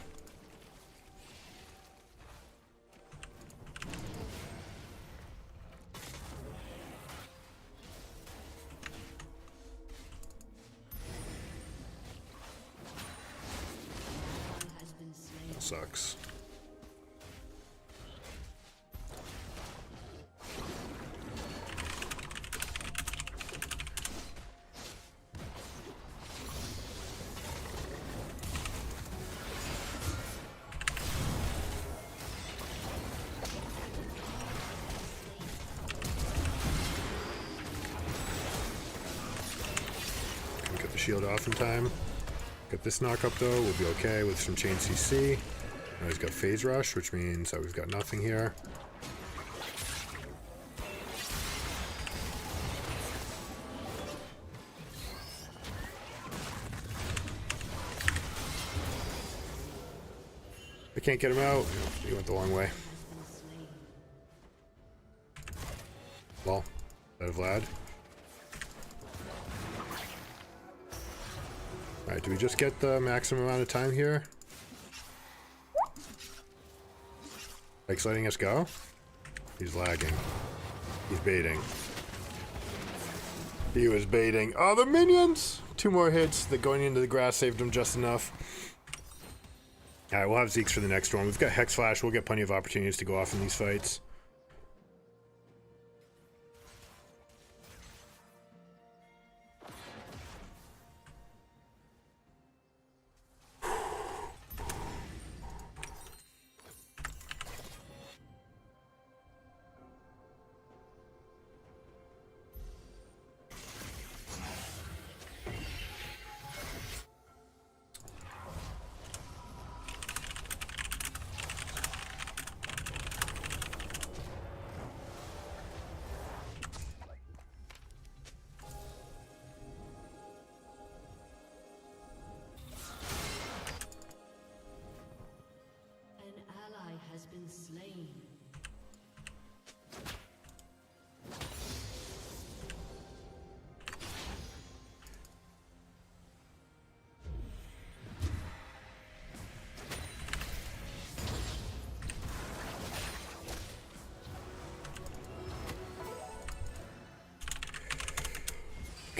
That sucks. Shield off in time. Get this knock up though. We'll be okay with some chain CC. Now he's got phase rush, which means that we've got nothing here. I can't get him out. He went the long way. Lol. Is that a Vlad? Alright, do we just get the maximum amount of time here? Mike's letting us go? He's lagging. He's baiting. He was baiting. Oh, the minions! 2 more hits. The going into the grass saved him just enough. Alright, we'll have Zeke's for the next one. We've got Hex Flash. We'll get plenty of opportunities to go off in these fights.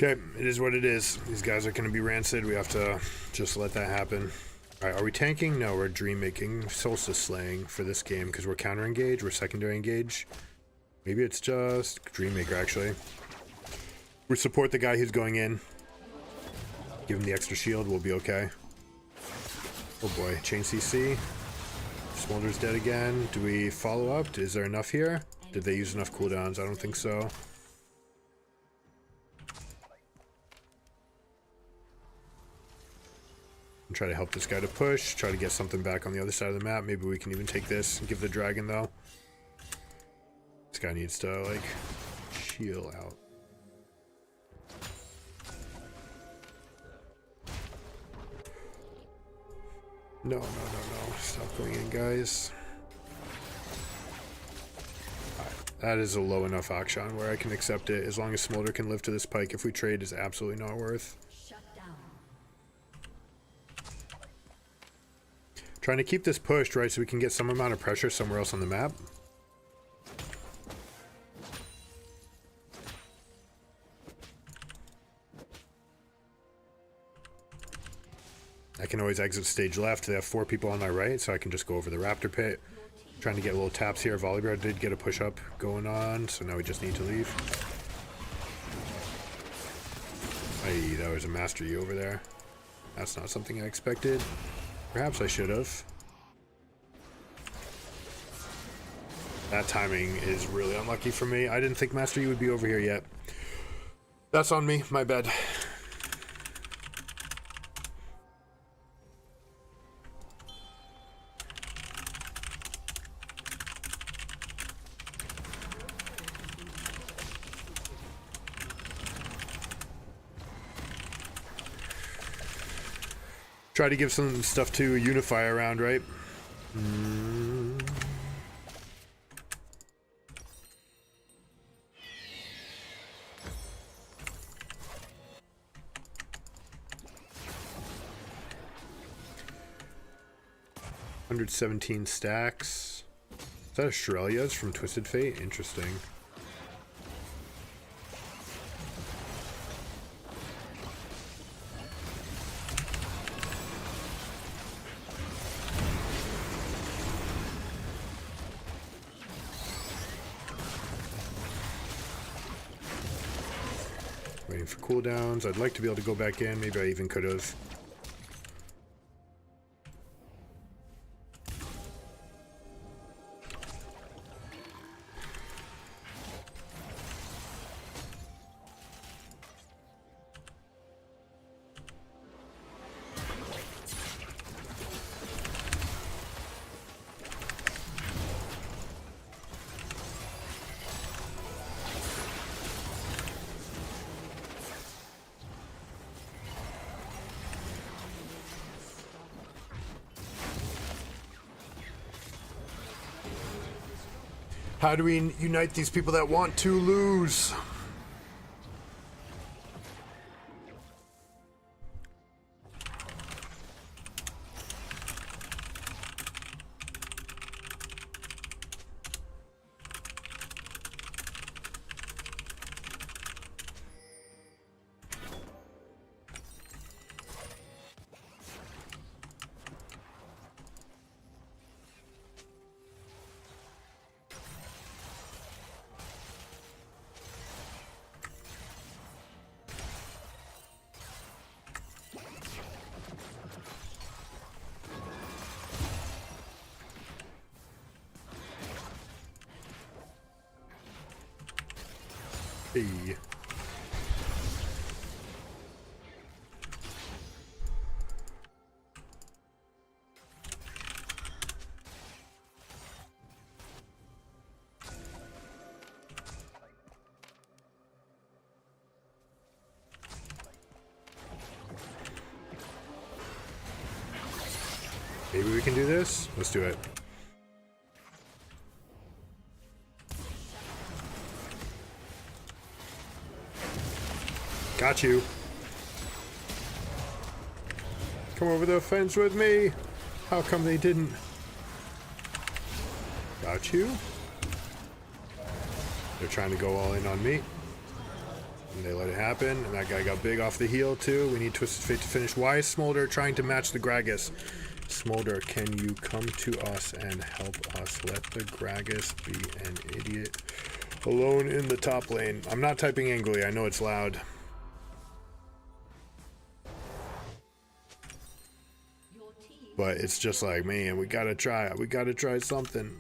Okay, it is what it is. These guys are going to be rancid. We have to just let that happen. Alright, are we tanking? No, we're dream making. Solstice slaying for this game because we're counter engage. We're secondary engage. Maybe it's just dream maker actually. We support the guy who's going in. Give him the extra shield. We'll be okay. Oh boy, chain CC. Smolder's dead again. Do we follow up? Is there enough here? Did they use enough cooldowns? I don't think so. And try to help this guy to push. Try to get something back on the other side of the map. Maybe we can even take this and give the dragon though. This guy needs to like chill out. No. Stop going in, guys. That is a low enough action where I can accept it as long as Smolder can live to this pike. If we trade, is absolutely not worth. Shut down. Trying to keep this pushed, right, so we can get some amount of pressure somewhere else on the map. I can always exit stage left. They have 4 people on my right, so I can just go over the raptor pit. Trying to get little taps here. Volibear did get a push up going on, so now we just need to leave. Hey, that was a Master Yi over there. That's not something I expected. Perhaps I should have. That timing is really unlucky for me. I didn't think Master Yi would be over here yet. That's on me. My bad. Try to give some stuff to unify around, right? 117 stacks. Is that Australia's from Twisted Fate? Interesting. Waiting for cooldowns. I'd like to be able to go back in. Maybe I even could have. How do we unite these people that want to lose? Hey. Maybe we can do this? Let's do it. Got you. Come over the fence with me. How come they didn't? Got you. They're trying to go all in on me. And they let it happen, and that guy got big off the heel too. We need Twisted Fate to finish. Why is Smolder trying to match the Gragas? Smolder, can you come to us and help us? Let the Gragas be an idiot alone in the top lane. I'm not typing angrily, I know it's loud. But it's just like, man, we gotta try it. We gotta try something.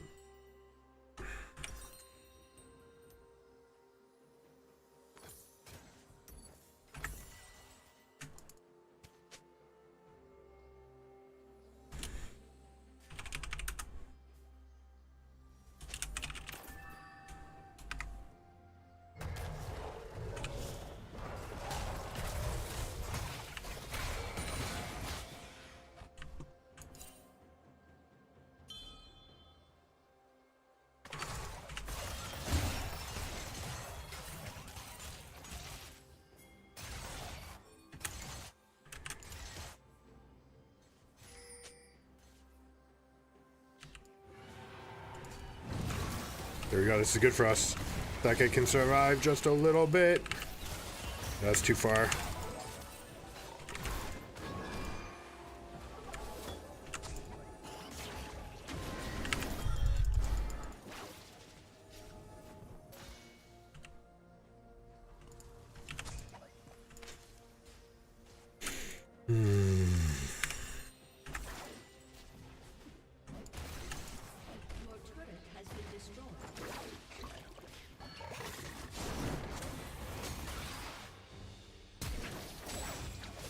There we go. This is good for us. That guy can survive just a little bit. That's too far.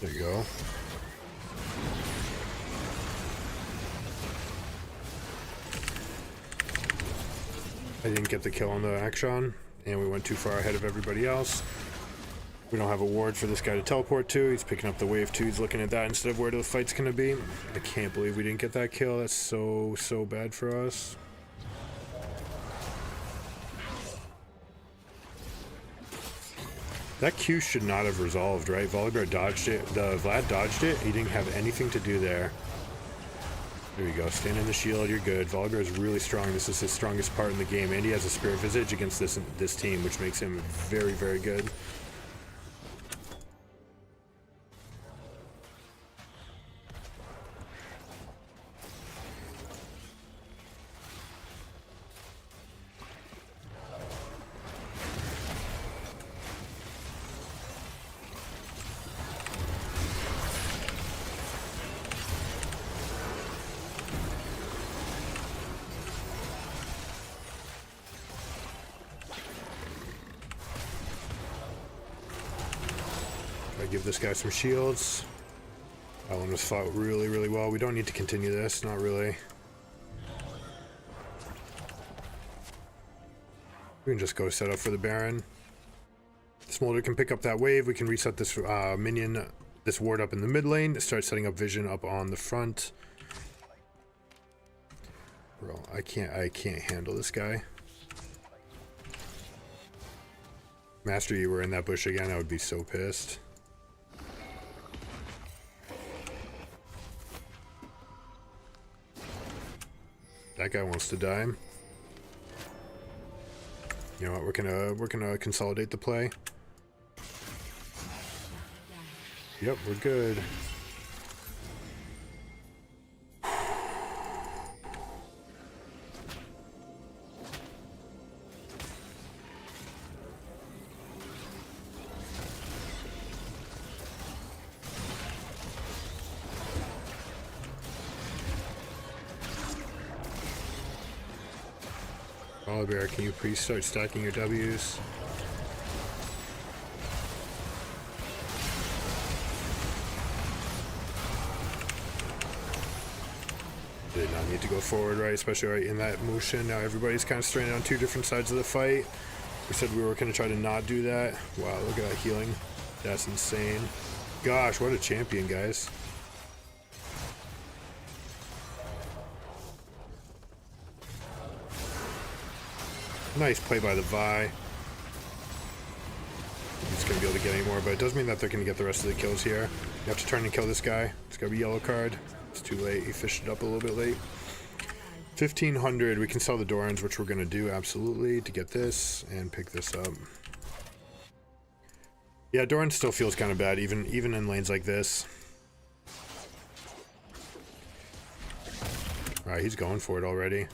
There you go. I didn't get the kill on the Action, and we went too far ahead of everybody else. We don't have a ward for this guy to teleport to. He's picking up the wave too. He's looking at that instead of where the fight's gonna be. I can't believe we didn't get that kill. That's so bad for us. That Q should not have resolved, right? Volibear dodged it. The Vlad dodged it. He didn't have anything to do there. There you go. Stand in the shield. You're good. Volibear is really strong. This is his strongest part in the game. And he has a Spirit Visage against this team, which makes him very, very good. Give this guy some shields. That one was fought really, really well. We don't need to continue this, not really. We can just go set up for the Baron. Smolder can pick up that wave. We can reset this minion, this ward up in the mid lane. Start setting up vision up on the front. Bro, I can't handle this guy. Master, you were in that bush again, I would be so pissed. That guy wants to die. You know what? We're gonna consolidate the play. Yep, we're good. Volibear, can you please start stacking your W's? Did not need to go forward, right? Especially right in that motion. Now everybody's kind of stranded on two different sides of the fight. We said we were going to try to not do that. Wow, look at that healing. That's insane. Gosh, what a champion, guys. Nice play by the Vi. He's going to be able to get any more, but it does mean that they're going to get the rest of the kills here. You have to turn and kill this guy. It's going to be yellow card. It's too late. He fished it up a little bit late. 1,500. We can sell the Dorans, which we're going to do absolutely to get this and pick this up. Yeah, Doran still feels kind of bad, even in lanes like this. Alright, he's going for it already.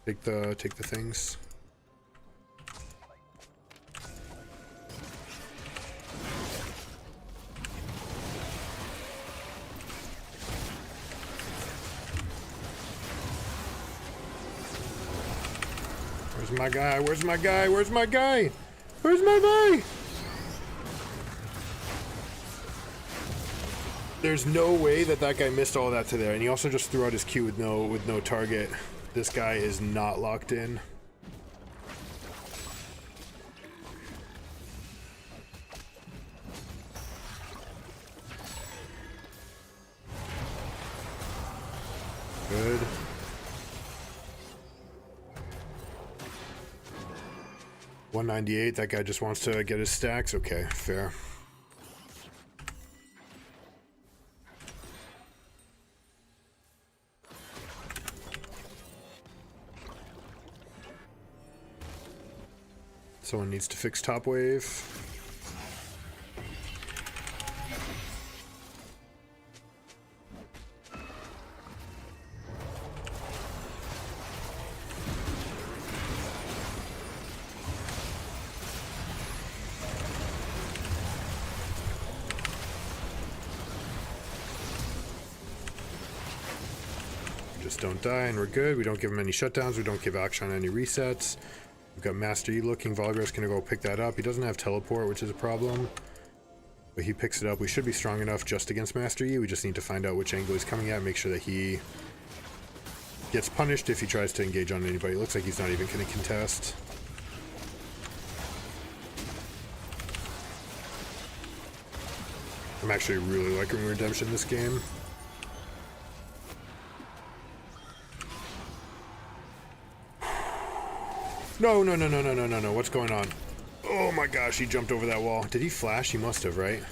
Take the things. Where's my guy? Where's my guy? Where's my guy? Where's my guy? There's no way that guy missed all that to there, and he also just threw out his Q with no target. This guy is not locked in. Good. $198. That guy just wants to get his stacks. Okay, fair. Someone needs to fix top wave. Just don't die and we're good. We don't give him any shutdowns. We don't give Akshan any resets. We've got Master Yi looking. Volibear's gonna go pick that up. He doesn't have teleport, which is a problem. But he picks it up. We should be strong enough just against Master Yi. We just need to find out which angle he's coming at. Make sure that he gets punished if he tries to engage on anybody. It looks like he's not even gonna contest. I'm actually really liking Redemption this game. No. What's going on? Oh my gosh, he jumped over that wall. Did he flash? He must have, right?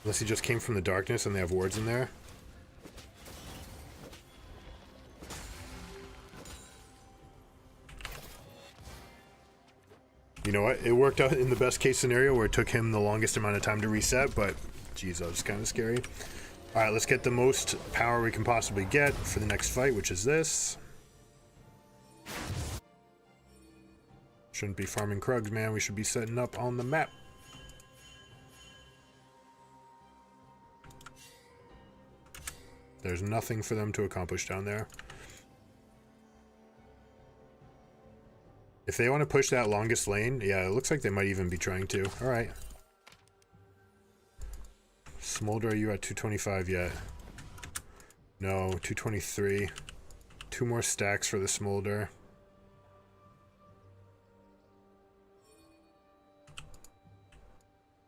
Unless he just came from the darkness and they have wards in there. You know what? It worked out in the best case scenario where it took him the longest amount of time to reset, but geez, that was kind of scary. Alright, let's get the most power we can possibly get for the next fight, which is this. Shouldn't be farming Krugs, man. We should be setting up on the map. There's nothing for them to accomplish down there. If they want to push that longest lane, yeah, it looks like they might even be trying to. Alright. Smolder, are you at 225 yet? No, 223. 2 more stacks for the Smolder.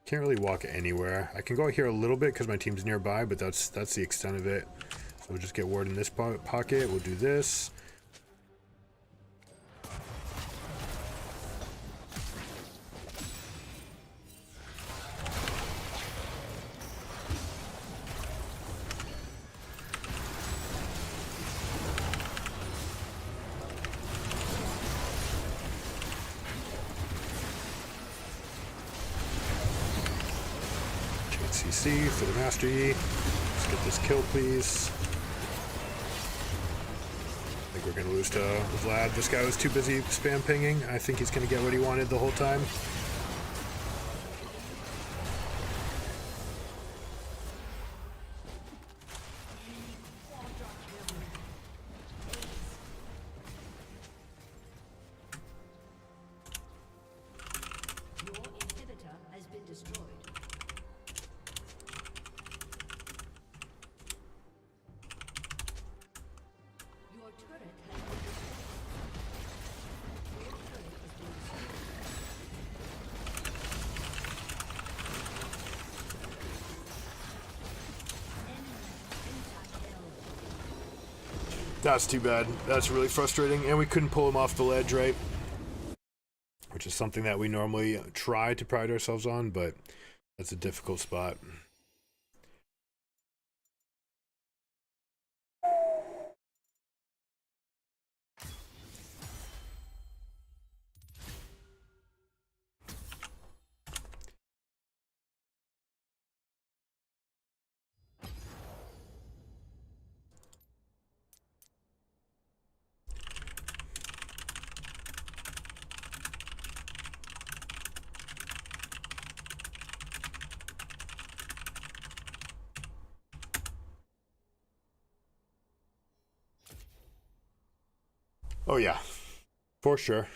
Can't really walk anywhere. I can go here a little bit because my team's nearby, but that's the extent of it. So we'll just get ward in this pocket. We'll do this. CC for the Master Yi. Let's get this kill, please. I think we're going to lose to Vlad. This guy was too busy spam pinging. I think he's going to get what he wanted the whole time. That's too bad. That's really frustrating. And we couldn't pull him off the ledge, right? Which is something that we normally try to pride ourselves on, but that's a difficult spot. Oh yeah, for sure.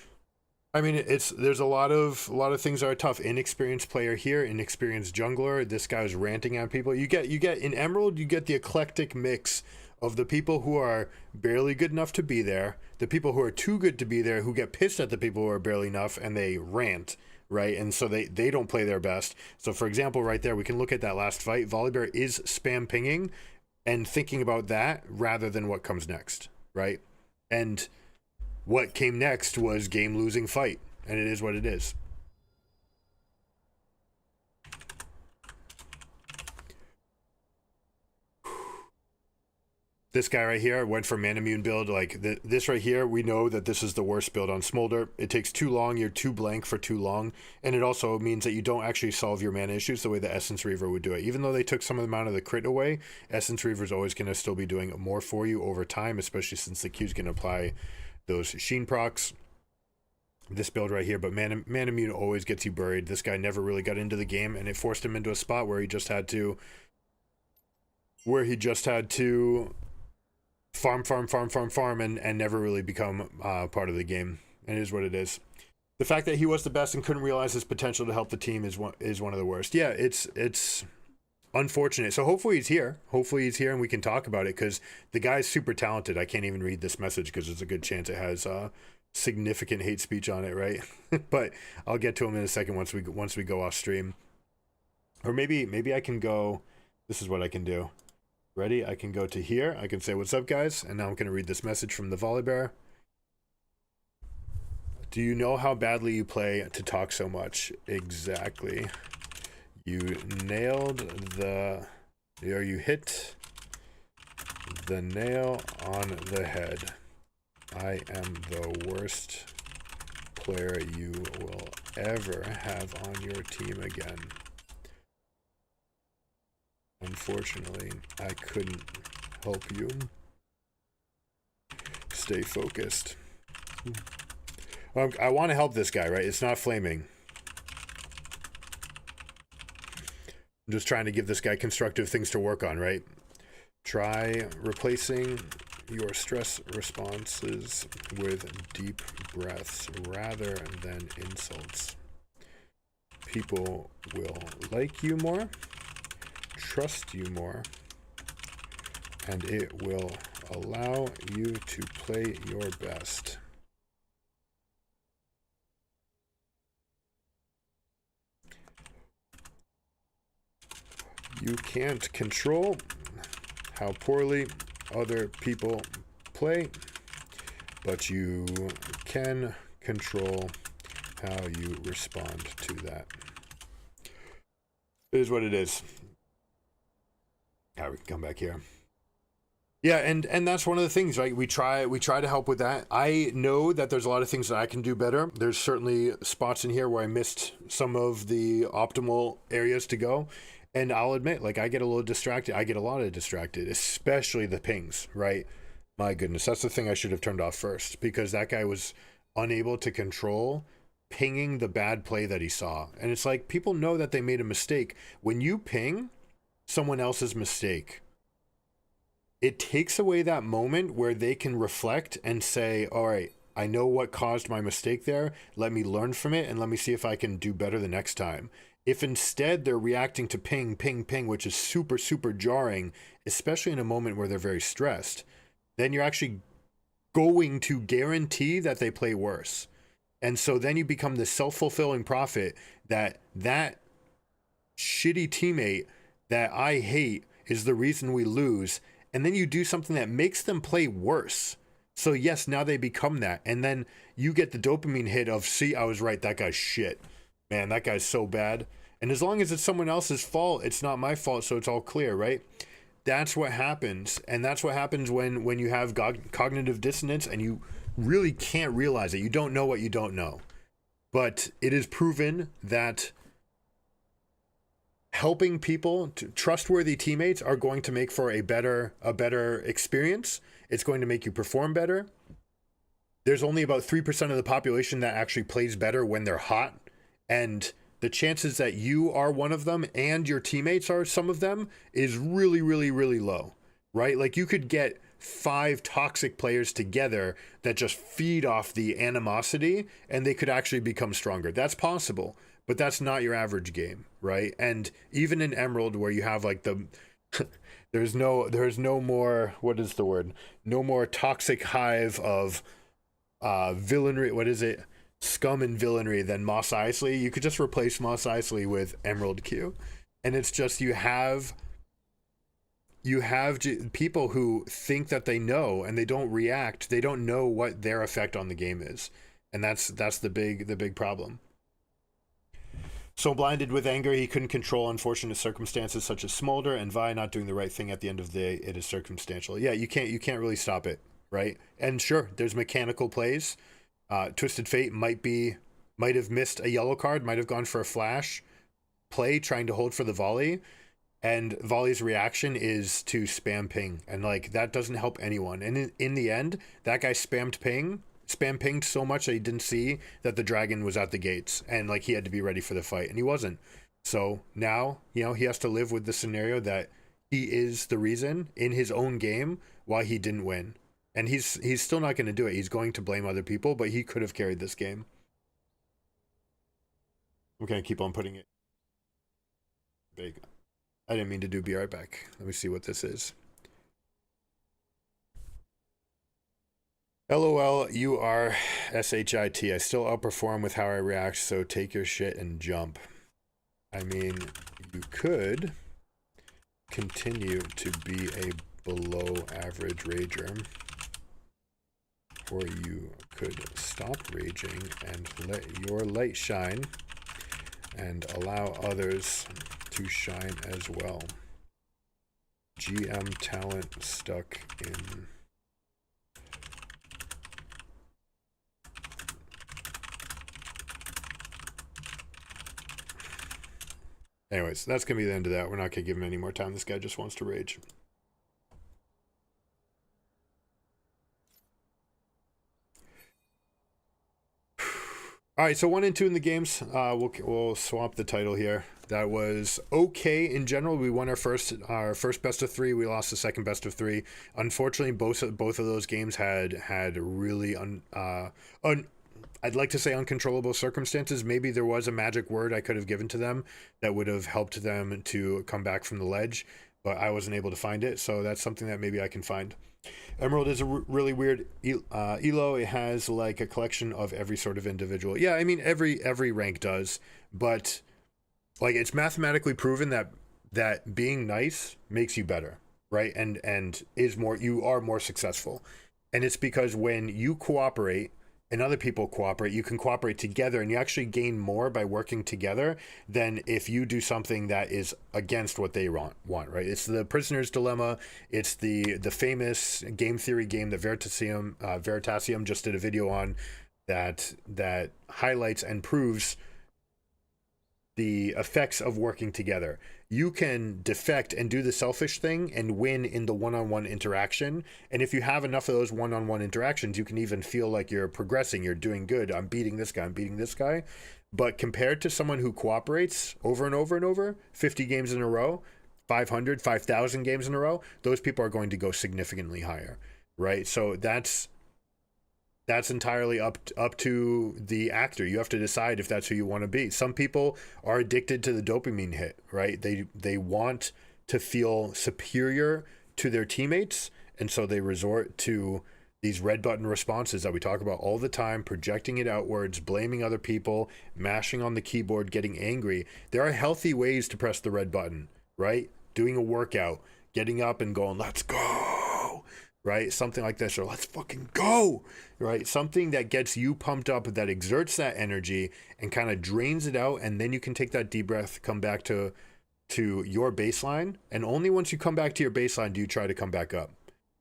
I mean, there's a lot of things that are tough. Inexperienced player here, inexperienced jungler. This guy's ranting at people. You get in Emerald, you get the eclectic mix of the people who are barely good enough to be there, the people who are too good to be there, who get pissed at the people who are barely enough, and they rant, right? And so they don't play their best. So for example, right there, we can look at that last fight. Volibear is spam pinging and thinking about that rather than what comes next, right? And what came next was game losing fight, and it is what it is. This guy right here went for mana immune build. Like this right here, we know that this is the worst build on Smolder. It takes too long, you're too blank for too long, and it also means that you don't actually solve your mana issues the way the Essence Reaver would do it. Even though they took some amount of the crit away, Essence Reaver is always going to still be doing more for you over time, especially since the Q's going to apply those Sheen procs. This build right here, but mana immune always gets you buried. This guy never really got into the game, and it forced him into a spot where he just had to farm and never really become part of the game. And it is what it is. The fact that he was the best and couldn't realize his potential to help the team is one of the worst. Yeah, it's unfortunate. So hopefully he's here. Hopefully he's here and we can talk about it, because the guy's super talented. I can't even read this message because there's a good chance it has significant hate speech on it, right? But I'll get to him in a second once we go off stream. Or maybe I can go. This is what I can do. Ready? I can go to here. I can say, what's up, guys? And now I'm going to read this message from the Volibear. Do you know how badly you play to talk so much? Exactly. You hit the nail on the head. I am the worst player you will ever have on your team again. Unfortunately, I couldn't help you. Stay focused. I want to help this guy, right? It's not flaming. I'm just trying to give this guy constructive things to work on, right? Try replacing your stress responses with deep breaths rather than insults. People will like you more, trust you more, and it will allow you to play your best. You can't control how poorly other people play, but you can control how you respond to that. It is what it is. We can come back here. Yeah, and that's one of the things, right? We try to help with that. I know that there's a lot of things that I can do better. There's certainly spots in here where I missed some of the optimal areas to go. And I'll admit, like, I get a little distracted. I get a lot of distracted, especially the pings, right? My goodness, that's the thing I should have turned off first, because that guy was unable to control pinging the bad play that he saw. And it's like, people know that they made a mistake. When you ping someone else's mistake, it takes away that moment where they can reflect and say, all right, I know what caused my mistake there. Let me learn from it and let me see if I can do better the next time. If instead they're reacting to ping, ping, ping, which is super, super jarring, especially in a moment where they're very stressed, then you're actually going to guarantee that they play worse. And so then you become the self-fulfilling prophet that shitty teammate that I hate is the reason we lose. And then you do something that makes them play worse. So yes, now they become that. And then you get the dopamine hit of, see, I was right, that guy's shit. Man, that guy's so bad. And as long as it's someone else's fault, it's not my fault, so it's all clear, right? That's what happens. And that's what happens when you have cognitive dissonance and you really can't realize it. You don't know what you don't know. But it is proven that helping people, trustworthy teammates, are going to make for a better experience. It's going to make you perform better. There's only about 3% of the population that actually plays better when they're hot. And the chances that you are one of them and your teammates are some of them is really, really, really low, right? Like, you could get 5 toxic players together that just feed off the animosity, and they could actually become stronger. That's possible, but that's not your average game, right? And even in Emerald, where you have like the there's no more, what is the word? No more toxic hive of villainry. What is it? Scum and villainy than Mos Eisley. You could just replace Mos Eisley with Emerald Q, and it's just you have people who think that they know and they don't react. They don't know what their effect on the game is, and that's the big problem. So blinded with anger, he couldn't control unfortunate circumstances such as Smolder and Vi not doing the right thing at the end of the day. It is circumstantial. Yeah, you can't really stop it, right? And sure, there's mechanical plays. Twisted Fate might have missed a yellow card, might have gone for a flash play trying to hold for the volley, and Volley's reaction is to spam ping, and like that doesn't help anyone. And in the end, that guy spam pinged so much that he didn't see that the dragon was at the gates, and like he had to be ready for the fight, and he wasn't. So now, he has to live with the scenario that he is the reason in his own game why he didn't win. And he's still not going to do it. He's going to blame other people, but he could have carried this game. I'm going to keep on putting it big. I didn't mean to do be right back. Let me see what this is. LOL, you are SHIT. I still outperform with how I react, so take your shit and jump. I mean, you could continue to be a below average rager, or you could stop raging and let your light shine and allow others to shine as well. GM talent stuck in. Anyways, that's going to be the end of that. We're not going to give him any more time. This guy just wants to rage. All right, so 1 and 2 in the games. We'll swap the title here. That was okay in general. We won our first best of 3. We lost the second best of 3. Unfortunately, both of those games had really I'd like to say uncontrollable circumstances. Maybe there was a magic word I could have given to them that would have helped them to come back from the ledge, but I wasn't able to find it. So that's something that maybe I can find. Emerald is a really weird elo. It has like a collection of every sort of individual. Yeah, I mean every rank does, but like it's mathematically proven that being nice makes you better, right? And you are more successful. And it's because when you cooperate and other people cooperate, you can cooperate together, and you actually gain more by working together than if you do something that is against what they want, right? It's the prisoner's dilemma. It's the famous game theory game that Veritasium just did a video on that highlights and proves the effects of working together. You can defect and do the selfish thing and win in the one-on-one interaction. And if you have enough of those one-on-one interactions, you can even feel like you're progressing, you're doing good. I'm beating this guy. But compared to someone who cooperates over and over and over, 50 games in a row, 500, 5,000 games in a row, those people are going to go significantly higher, right? So that's entirely up to the actor. You have to decide if that's who you want to be. Some people are addicted to the dopamine hit, right? They want to feel superior to their teammates, and so they resort to these red button responses that we talk about all the time, projecting it outwards, blaming other people, mashing on the keyboard, getting angry. There are healthy ways to press the red button, right? Doing a workout, getting up and going, let's go, right? Something like this, or let's fucking go, right? Something that gets you pumped up, that exerts that energy and kind of drains it out, and then you can take that deep breath, come back to your baseline, and only once you come back to your baseline do you try to come back up,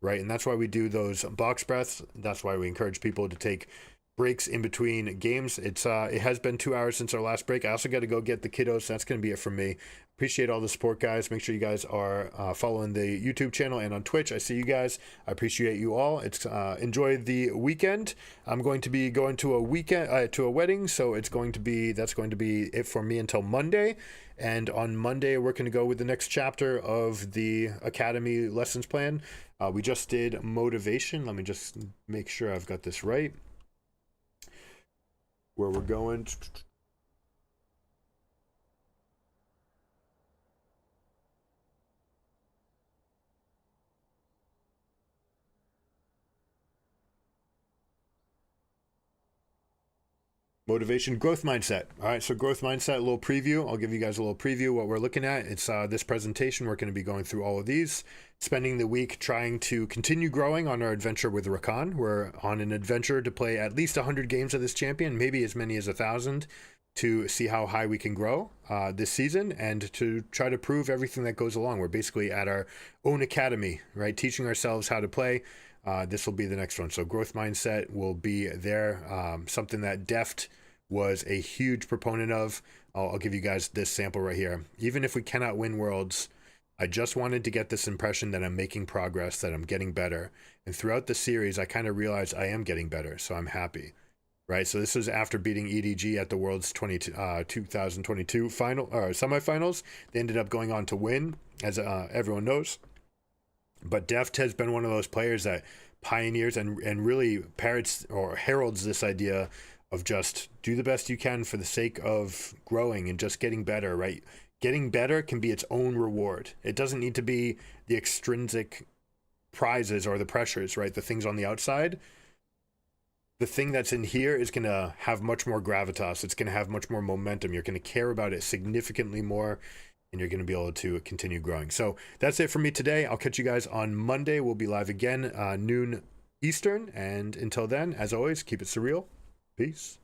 right? And that's why we do those box breaths. That's why we encourage people to take breaks in between games. It has been 2 hours since our last break. I also got to go get the kiddos. So that's going to be it from me. Appreciate all the support, guys. Make sure you guys are following the YouTube channel and on Twitch. I see you guys. I appreciate you all. It's enjoy the weekend. I'm going to be going to a wedding, so that's going to be it for me until Monday. And on Monday, we're going to go with the next chapter of the Academy lessons plan. We just did motivation. Let me just make sure I've got this right. Where we're going. Motivation, growth mindset. All right, so growth mindset, a little preview. I'll give you guys a little preview what we're looking at. It's this presentation. We're going to be going through all of these, spending the week trying to continue growing on our adventure with Rakan. We're on an adventure to play at least 100 games of this champion, maybe as many as 1,000, to see how high we can grow this season and to try to prove everything that goes along. We're basically at our own academy, right? Teaching ourselves how to play. This will be the next one. So growth mindset will be there. Something that Deft was a huge proponent of. I'll give you guys this sample right here. Even if we cannot win worlds, I just wanted to get this impression that I'm making progress, that I'm getting better. And throughout the series, I kind of realized I am getting better, so I'm happy. Right, so this was after beating EDG at the Worlds 2022 semifinals. They ended up going on to win, as everyone knows. But Deft has been one of those players that pioneers and really parrots or heralds this idea of just do the best you can for the sake of growing and just getting better, right? Getting better can be its own reward. It doesn't need to be the extrinsic prizes or the pressures, right? The things on the outside. The thing that's in here is going to have much more gravitas. It's going to have much more momentum. You're going to care about it significantly more, and you're going to be able to continue growing. So that's it for me today. I'll catch you guys on Monday. We'll be live again, noon Eastern. And until then, as always, keep it surreal. Peace.